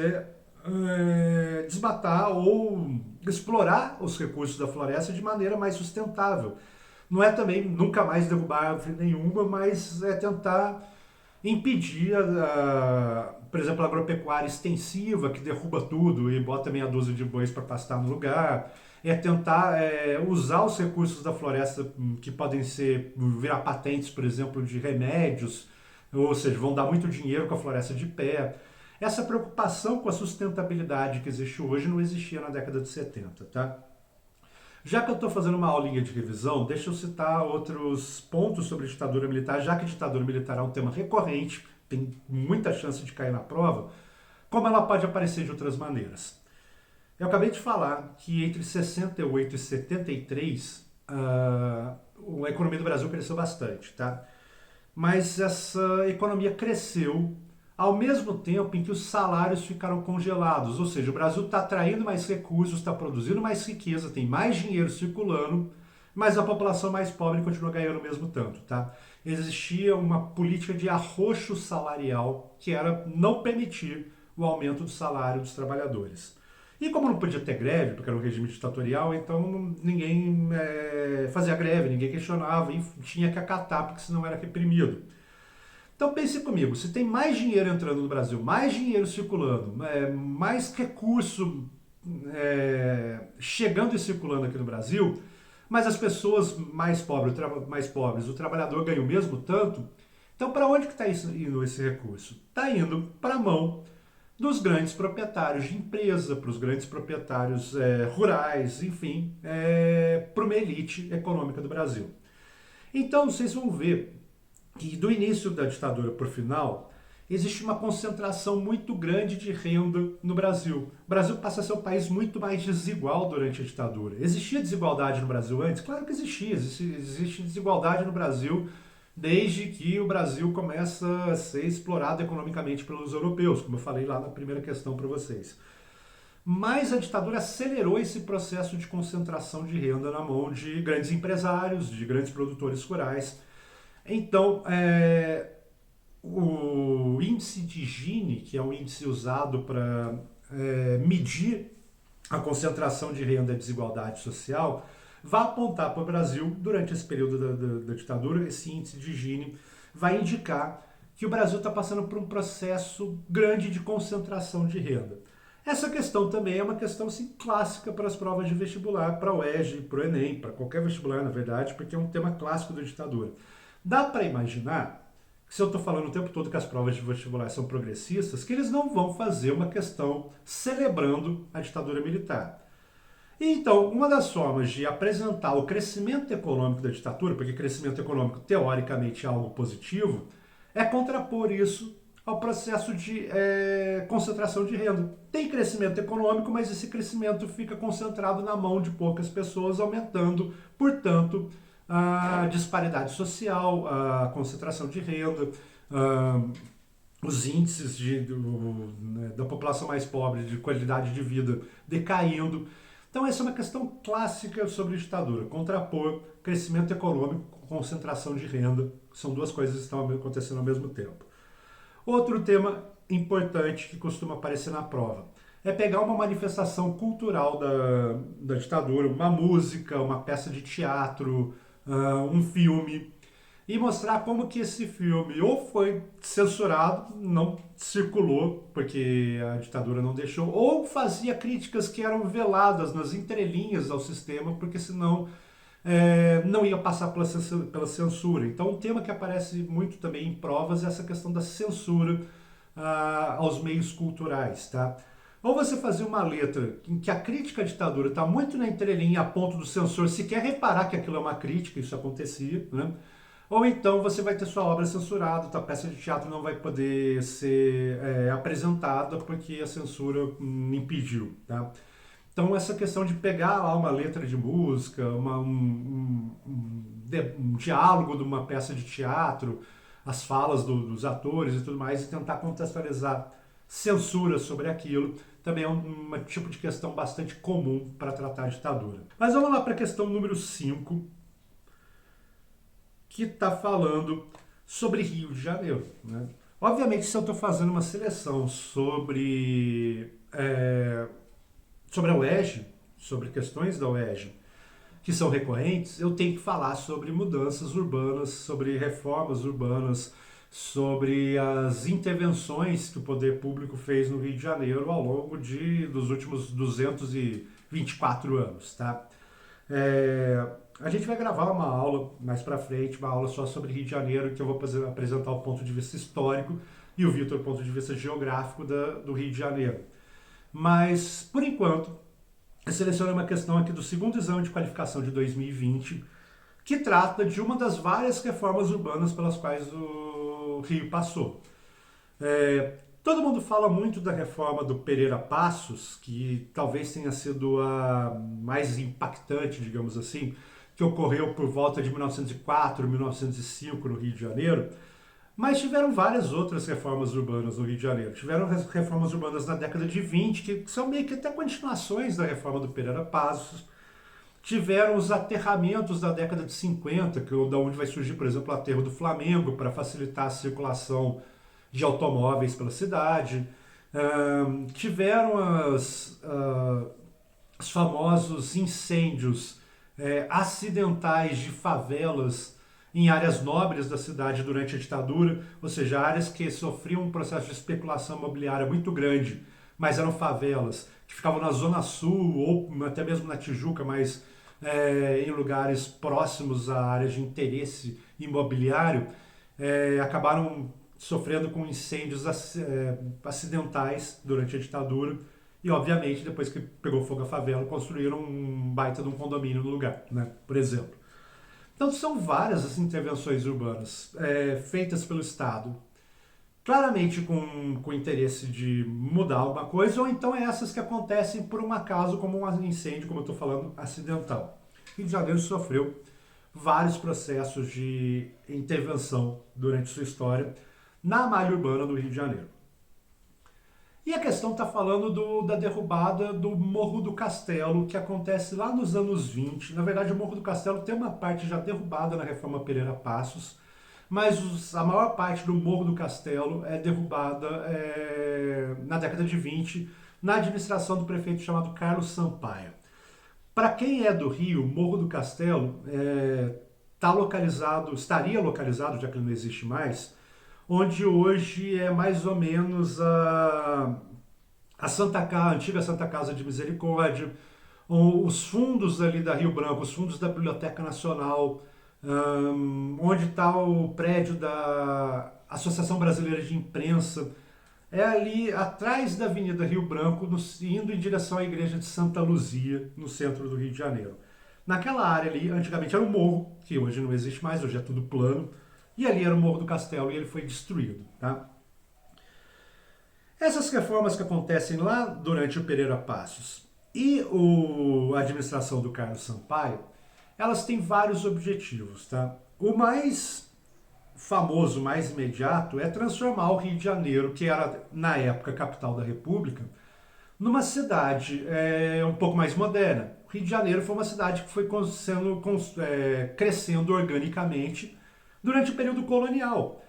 desmatar ou explorar os recursos da floresta de maneira mais sustentável. Não é também nunca mais derrubar árvore nenhuma, mas é tentar impedir, por exemplo, a agropecuária extensiva, que derruba tudo e bota meia dúzia de bois para pastar no lugar. É tentar usar os recursos da floresta que podem virar patentes, por exemplo, de remédios, ou seja, vão dar muito dinheiro com a floresta de pé. Essa preocupação com a sustentabilidade que existe hoje não existia na década de 70, tá? Já que eu estou fazendo uma aulinha de revisão, deixa eu citar outros pontos sobre ditadura militar, já que ditadura militar é um tema recorrente, tem muita chance de cair na prova, como ela pode aparecer de outras maneiras. Eu acabei de falar que entre 68 e 73 a economia do Brasil cresceu bastante, tá? Mas essa economia cresceu ao mesmo tempo em que os salários ficaram congelados, ou seja, o Brasil está atraindo mais recursos, está produzindo mais riqueza, tem mais dinheiro circulando, mas a população mais pobre continua ganhando o mesmo tanto, tá? Existia uma política de arroxo salarial que era não permitir o aumento do salário dos trabalhadores. E como não podia ter greve, porque era um regime ditatorial, então ninguém fazia greve, ninguém questionava e tinha que acatar, porque senão era reprimido. Então pense comigo, se tem mais dinheiro entrando no Brasil, mais dinheiro circulando, mais recurso chegando e circulando aqui no Brasil, mas as pessoas mais pobres, o trabalhador ganha o mesmo tanto, então para onde que está indo esse recurso? Está indo para a mão dos grandes proprietários de empresa, para os grandes proprietários rurais, enfim, para uma elite econômica do Brasil. Então vocês vão ver que do início da ditadura para o final, existe uma concentração muito grande de renda no Brasil. O Brasil passa a ser um país muito mais desigual durante a ditadura. Existia desigualdade no Brasil antes? Claro que existia. Existe desigualdade no Brasil desde que o Brasil começa a ser explorado economicamente pelos europeus, como eu falei lá na primeira questão para vocês. Mas a ditadura acelerou esse processo de concentração de renda na mão de grandes empresários, de grandes produtores rurais. Então, o índice de Gini, que é um índice usado para medir a concentração de renda e desigualdade social, vai apontar para o Brasil, durante esse período da ditadura, esse índice de Gini vai indicar que o Brasil está passando por um processo grande de concentração de renda. Essa questão também é uma questão assim, clássica para as provas de vestibular, para o UERJ, para o Enem, para qualquer vestibular, na verdade, porque é um tema clássico da ditadura. Dá para imaginar, se eu estou falando o tempo todo que as provas de vestibular são progressistas, que eles não vão fazer uma questão celebrando a ditadura militar. Então, uma das formas de apresentar o crescimento econômico da ditadura, porque crescimento econômico teoricamente é algo positivo, é contrapor isso ao processo de concentração de renda. Tem crescimento econômico, mas esse crescimento fica concentrado na mão de poucas pessoas, aumentando, portanto, a disparidade social, a concentração de renda, os índices da população mais pobre, de qualidade de vida decaindo. Então essa é uma questão clássica sobre ditadura, contrapor crescimento econômico com concentração de renda, são duas coisas que estão acontecendo ao mesmo tempo. Outro tema importante que costuma aparecer na prova é pegar uma manifestação cultural da ditadura, uma música, uma peça de teatro, um filme, e mostrar como que esse filme ou foi censurado, não circulou, porque a ditadura não deixou, ou fazia críticas que eram veladas nas entrelinhas ao sistema, porque senão não ia passar pela censura. Então, um tema que aparece muito também em provas é essa questão da censura aos meios culturais, tá? Ou você fazer uma letra em que a crítica à ditadura está muito na entrelinha a ponto do censor sequer reparar que aquilo é uma crítica, isso acontecia, né? Ou então você vai ter sua obra censurada, tua peça de teatro não vai poder ser apresentada porque a censura impediu, tá? Então essa questão de pegar lá uma letra de música, um diálogo de uma peça de teatro, as falas dos atores e tudo mais, e tentar contextualizar censura sobre aquilo, também é um tipo de questão bastante comum para tratar a ditadura. Mas vamos lá para a questão número 5, que está falando sobre Rio de Janeiro, né? Obviamente, se eu estou fazendo uma seleção sobre a UERJ, sobre questões da UERJ que são recorrentes, eu tenho que falar sobre mudanças urbanas, sobre reformas urbanas, sobre as intervenções que o poder público fez no Rio de Janeiro ao longo dos últimos 224 anos, tá? A gente vai gravar uma aula mais pra frente, uma aula só sobre Rio de Janeiro, que eu vou apresentar o ponto de vista histórico e o Vitor o ponto de vista geográfico do Rio de Janeiro. Mas, por enquanto, eu selecionei uma questão aqui do segundo exame de qualificação de 2020, que trata de uma das várias reformas urbanas pelas quais o Rio passou. Todo mundo fala muito da reforma do Pereira Passos, que talvez tenha sido a mais impactante, digamos assim, que ocorreu por volta de 1904, 1905 no Rio de Janeiro, mas tiveram várias outras reformas urbanas no Rio de Janeiro. Tiveram reformas urbanas na década de 20, que são meio que até continuações da reforma do Pereira Passos. Tiveram os aterramentos da década de 50, da onde vai surgir, por exemplo, o aterro do Flamengo, para facilitar a circulação de automóveis pela cidade. Tiveram os famosos incêndios acidentais de favelas em áreas nobres da cidade durante a ditadura, ou seja, áreas que sofriam um processo de especulação imobiliária muito grande, mas eram favelas que ficavam na Zona Sul ou até mesmo na Tijuca, mas em lugares próximos a áreas de interesse imobiliário, acabaram sofrendo com incêndios acidentais durante a ditadura e, obviamente, depois que pegou fogo a favela, construíram um baita de um condomínio no lugar, né, por exemplo. Então são várias as intervenções urbanas feitas pelo Estado, claramente com interesse de mudar alguma coisa, ou então essas que acontecem por um acaso, como um incêndio, como eu estou falando, acidental. Rio de Janeiro sofreu vários processos de intervenção durante sua história na malha urbana do Rio de Janeiro. E a questão está falando da derrubada do Morro do Castelo, que acontece lá nos anos 20. Na verdade, o Morro do Castelo tem uma parte já derrubada na reforma Pereira Passos, mas a maior parte do Morro do Castelo é derrubada na década de 20, na administração do prefeito chamado Carlos Sampaio. Para quem é do Rio, Morro do Castelo estaria localizado, já que ele não existe mais, onde hoje é mais ou menos a antiga Santa Casa de Misericórdia, os fundos ali da Rio Branco, os fundos da Biblioteca Nacional, onde está o prédio da Associação Brasileira de Imprensa, é ali atrás da Avenida Rio Branco, indo em direção à Igreja de Santa Luzia, no centro do Rio de Janeiro. Naquela área ali, antigamente era um morro, que hoje não existe mais, hoje é tudo plano, e ali era o Morro do Castelo e ele foi destruído, tá? Essas reformas que acontecem lá durante o Pereira Passos e a administração do Carlos Sampaio, elas têm vários objetivos, tá? O mais famoso, mais imediato, é transformar o Rio de Janeiro, que era na época capital da República, numa cidade um pouco mais moderna. O Rio de Janeiro foi uma cidade que foi crescendo organicamente durante o período colonial.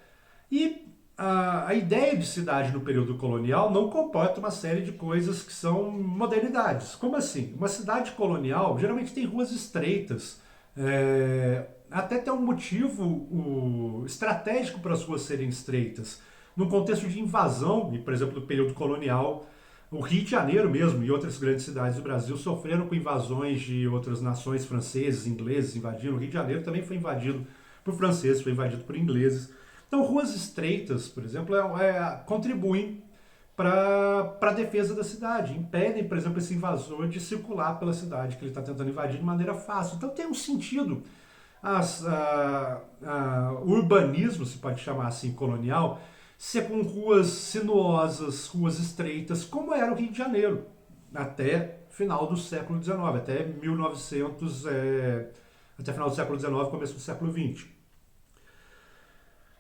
E a ideia de cidade no período colonial não comporta uma série de coisas que são modernidades. Como assim? Uma cidade colonial geralmente tem ruas estreitas, até tem um motivo estratégico para as ruas serem estreitas. Num contexto de invasão, e por exemplo, no período colonial, o Rio de Janeiro mesmo e outras grandes cidades do Brasil sofreram com invasões de outras nações, franceses, ingleses invadiram. O Rio de Janeiro também foi invadido por franceses, foi invadido por ingleses. Então, ruas estreitas, por exemplo, contribuem para a defesa da cidade, impedem, por exemplo, esse invasor de circular pela cidade que ele está tentando invadir de maneira fácil. Então, tem um sentido. O urbanismo, se pode chamar assim, colonial, ser com ruas sinuosas, ruas estreitas, como era o Rio de Janeiro, até final do século XIX, até 1900, até final do século XIX, começo do século XX.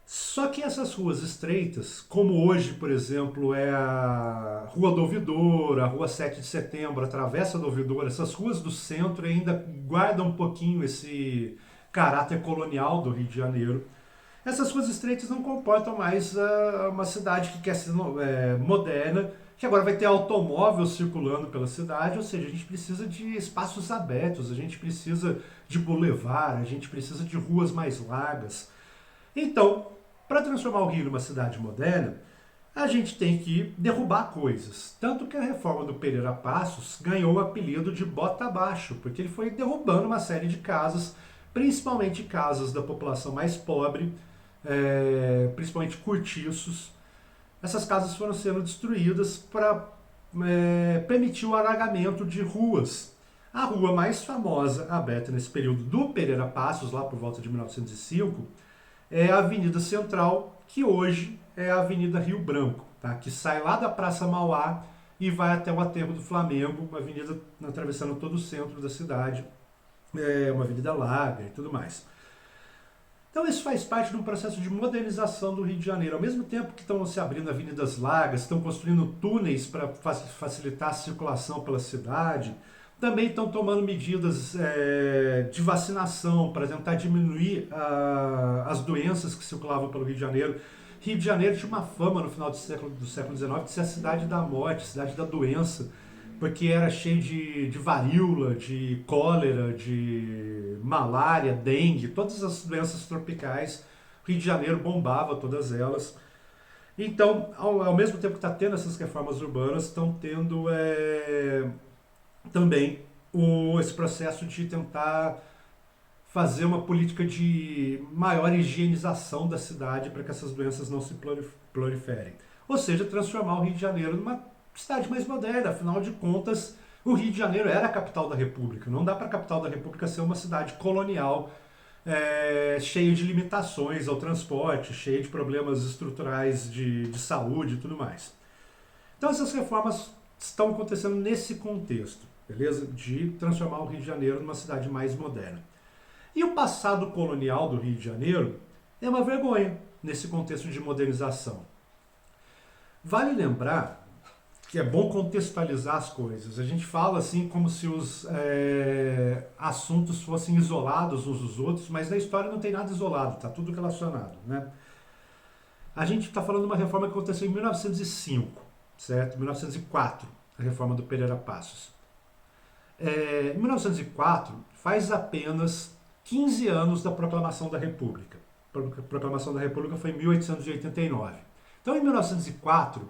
Só que essas ruas estreitas, como hoje, por exemplo, é a Rua do Ouvidor, a Rua 7 de Setembro, a Travessa do Ouvidor, essas ruas do centro ainda guardam um pouquinho esse caráter colonial do Rio de Janeiro. Essas ruas estreitas não comportam mais uma cidade que quer ser moderna, que agora vai ter automóvel circulando pela cidade, ou seja, a gente precisa de espaços abertos, a gente precisa de boulevard, a gente precisa de ruas mais largas. Então, para transformar o Rio numa cidade moderna, a gente tem que derrubar coisas. Tanto que a reforma do Pereira Passos ganhou o apelido de Bota Abaixo, porque ele foi derrubando uma série de casas, principalmente casas da população mais pobre, principalmente cortiços. Essas casas foram sendo destruídas para permitir o alargamento de ruas. A rua mais famosa aberta nesse período do Pereira Passos, lá por volta de 1905, é a Avenida Central, que hoje é a Avenida Rio Branco, tá? Que sai lá da Praça Mauá e vai até o Aterro do Flamengo, uma avenida atravessando todo o centro da cidade, uma avenida larga e tudo mais. Então isso faz parte de um processo de modernização do Rio de Janeiro. Ao mesmo tempo que estão se abrindo avenidas largas, estão construindo túneis para facilitar a circulação pela cidade, também estão tomando medidas de vacinação para tentar diminuir as doenças que circulavam pelo Rio de Janeiro. Rio de Janeiro tinha uma fama no final do século XIX de ser a cidade da morte, a cidade da doença, porque era cheio de varíola, de cólera, de malária, dengue, todas as doenças tropicais. O Rio de Janeiro bombava todas elas. Então, ao mesmo tempo que está tendo essas reformas urbanas, estão tendo também esse processo de tentar fazer uma política de maior higienização da cidade para que essas doenças não se proliferem. Ou seja, transformar o Rio de Janeiro numa cidade mais moderna. Afinal de contas, o Rio de Janeiro era a capital da República. Não dá para a capital da República ser uma cidade colonial, cheia de limitações ao transporte, cheia de problemas estruturais de saúde e tudo mais. Então essas reformas estão acontecendo nesse contexto, beleza? De transformar o Rio de Janeiro numa cidade mais moderna. E o passado colonial do Rio de Janeiro é uma vergonha nesse contexto de modernização. Vale lembrar que é bom contextualizar as coisas. A gente fala assim como se os assuntos fossem isolados uns dos outros, mas na história não tem nada isolado, está tudo relacionado, né? A gente está falando de uma reforma que aconteceu em 1905, certo? 1904, a reforma do Pereira Passos. Em 1904, faz apenas 15 anos da proclamação da República. A proclamação da República foi em 1889. Então, em 1904,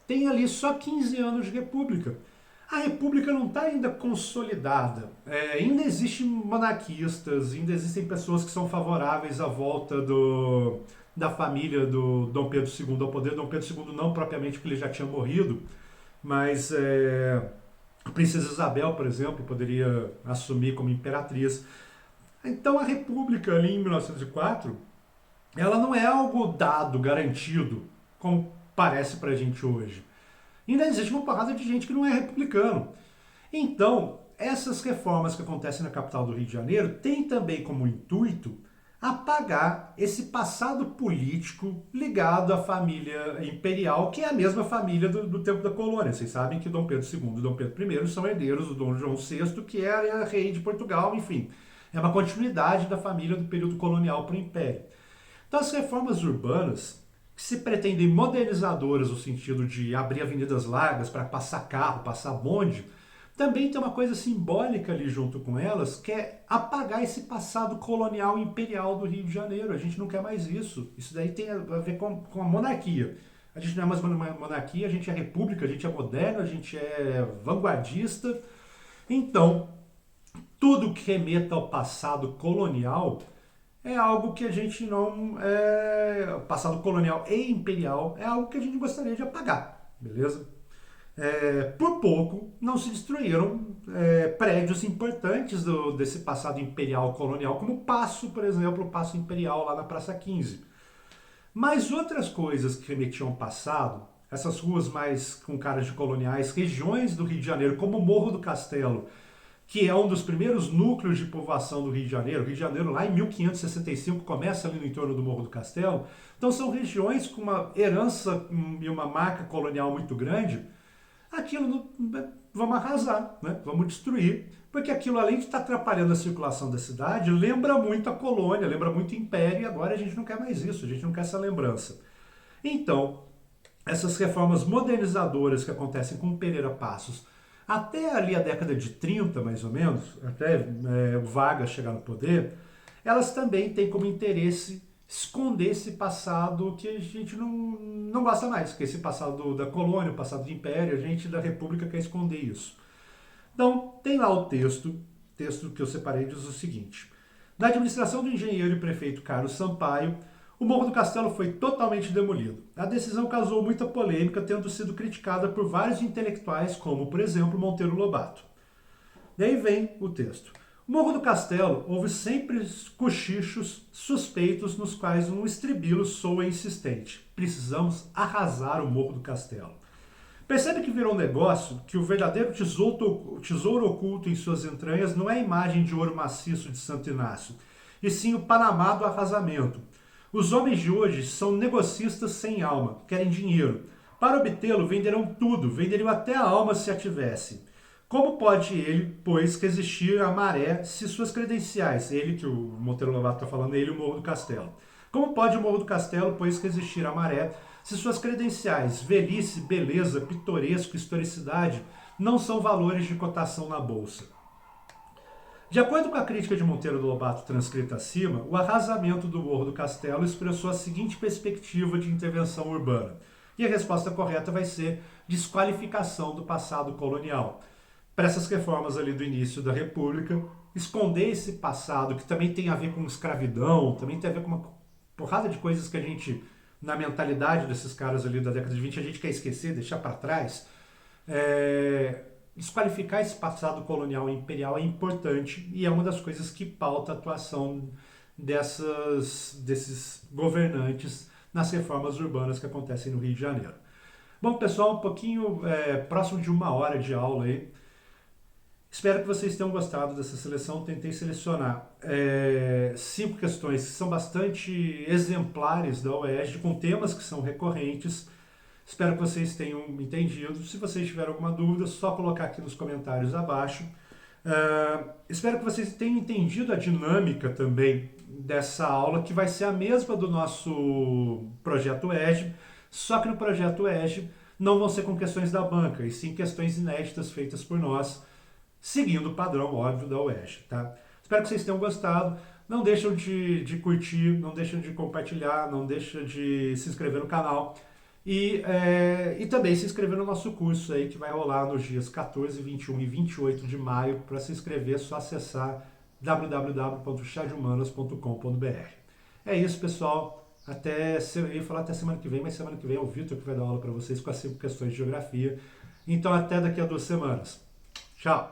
tem ali só 15 anos de República. A República não está ainda consolidada. Ainda existem monarquistas, ainda existem pessoas que são favoráveis à volta da família do Dom Pedro II ao poder. Dom Pedro II não propriamente porque ele já tinha morrido, mas a Princesa Isabel, por exemplo, poderia assumir como imperatriz. Então a República ali em 1904, ela não é algo dado, garantido, como parece pra gente hoje. Ainda existe uma porrada de gente que não é republicano. Então, essas reformas que acontecem na capital do Rio de Janeiro têm também como intuito apagar esse passado político ligado à família imperial, que é a mesma família do tempo da colônia. Vocês sabem que Dom Pedro II e Dom Pedro I são herdeiros do Dom João VI, que era rei de Portugal, enfim. É uma continuidade da família do período colonial para o Império. Então, as reformas urbanas, que se pretendem modernizadoras no sentido de abrir avenidas largas para passar carro, passar bonde, também tem uma coisa simbólica ali junto com elas, que é apagar esse passado colonial imperial do Rio de Janeiro. A gente não quer mais isso. Isso daí tem a ver com a monarquia. A gente não é mais uma monarquia, a gente é república, a gente é moderno, a gente é vanguardista. Então, tudo que remeta ao passado colonial é algo que a gente não... passado colonial e imperial é algo que a gente gostaria de apagar, beleza? Por pouco não se destruíram prédios importantes desse passado imperial colonial, como o Paço, por exemplo, o Paço Imperial lá na Praça 15. Mas outras coisas que remetiam ao passado, essas ruas mais com caras de coloniais, regiões do Rio de Janeiro, como o Morro do Castelo, que é um dos primeiros núcleos de povoação do Rio de Janeiro. O Rio de Janeiro, lá em 1565, começa ali no entorno do Morro do Castelo. Então são regiões com uma herança e uma marca colonial muito grande. Aquilo vamos arrasar, né? Vamos destruir, porque aquilo, além de estar atrapalhando a circulação da cidade, lembra muito a colônia, lembra muito o império, e agora a gente não quer mais isso, a gente não quer essa lembrança. Então, essas reformas modernizadoras que acontecem com o Pereira Passos, até ali a década de 30, mais ou menos, até o Vargas chegar no poder, elas também têm como interesse esconder esse passado que a gente não gosta mais, que é esse passado da colônia, o passado do império, a gente da república quer esconder isso. Então, tem lá o texto que eu separei diz o seguinte: na administração do engenheiro e prefeito Carlos Sampaio, o Morro do Castelo foi totalmente demolido. A decisão causou muita polêmica, tendo sido criticada por vários intelectuais, como, por exemplo, Monteiro Lobato. Daí vem o texto. O Morro do Castelo houve sempre cochichos suspeitos nos quais um estribilo soa insistente. Precisamos arrasar o Morro do Castelo. Percebe que virou um negócio que o verdadeiro tesouro oculto em suas entranhas não é a imagem de ouro maciço de Santo Inácio, e sim o Panamá do arrasamento. Os homens de hoje são negocistas sem alma, querem dinheiro. Para obtê-lo, venderão tudo, venderiam até a alma se a tivessem. Como pode ele, pois, resistir à maré se suas credenciais, ele que o Monteiro Lobato está falando, ele e o Morro do Castelo. Como pode o Morro do Castelo, pois, resistir à maré se suas credenciais, velhice, beleza, pitoresco, historicidade, não são valores de cotação na bolsa? De acordo com a crítica de Monteiro Lobato transcrita acima, o arrasamento do Morro do Castelo expressou a seguinte perspectiva de intervenção urbana. E a resposta correta vai ser desqualificação do passado colonial. Para essas reformas ali do início da República, esconder esse passado, que também tem a ver com escravidão, também tem a ver com uma porrada de coisas que a gente, na mentalidade desses caras ali da década de 20, a gente quer esquecer, deixar para trás. Desqualificar esse passado colonial e imperial é importante e é uma das coisas que pauta a atuação desses governantes nas reformas urbanas que acontecem no Rio de Janeiro. Bom, pessoal, um pouquinho próximo de 1 hora de aula aí. Espero que vocês tenham gostado dessa seleção. Tentei selecionar 5 questões que são bastante exemplares da UERJ, com temas que são recorrentes. Espero que vocês tenham entendido. Se vocês tiverem alguma dúvida, é só colocar aqui nos comentários abaixo. Espero que vocês tenham entendido a dinâmica também dessa aula, que vai ser a mesma do nosso projeto UERJ, só que no projeto UERJ não vão ser com questões da banca, e sim questões inéditas feitas por nós, seguindo o padrão óbvio da UERJ, tá? Espero que vocês tenham gostado. Não deixem de curtir, não deixem de compartilhar, não deixem de se inscrever no canal. E também se inscrever no nosso curso aí, que vai rolar nos dias 14, 21 e 28 de maio. Para se inscrever é só acessar www.chadhumanas.com.br. É isso, pessoal. Eu ia falar até semana que vem, mas semana que vem é o Vitor que vai dar aula para vocês com as 5 questões de geografia. Então até daqui a 2 semanas. Tchau!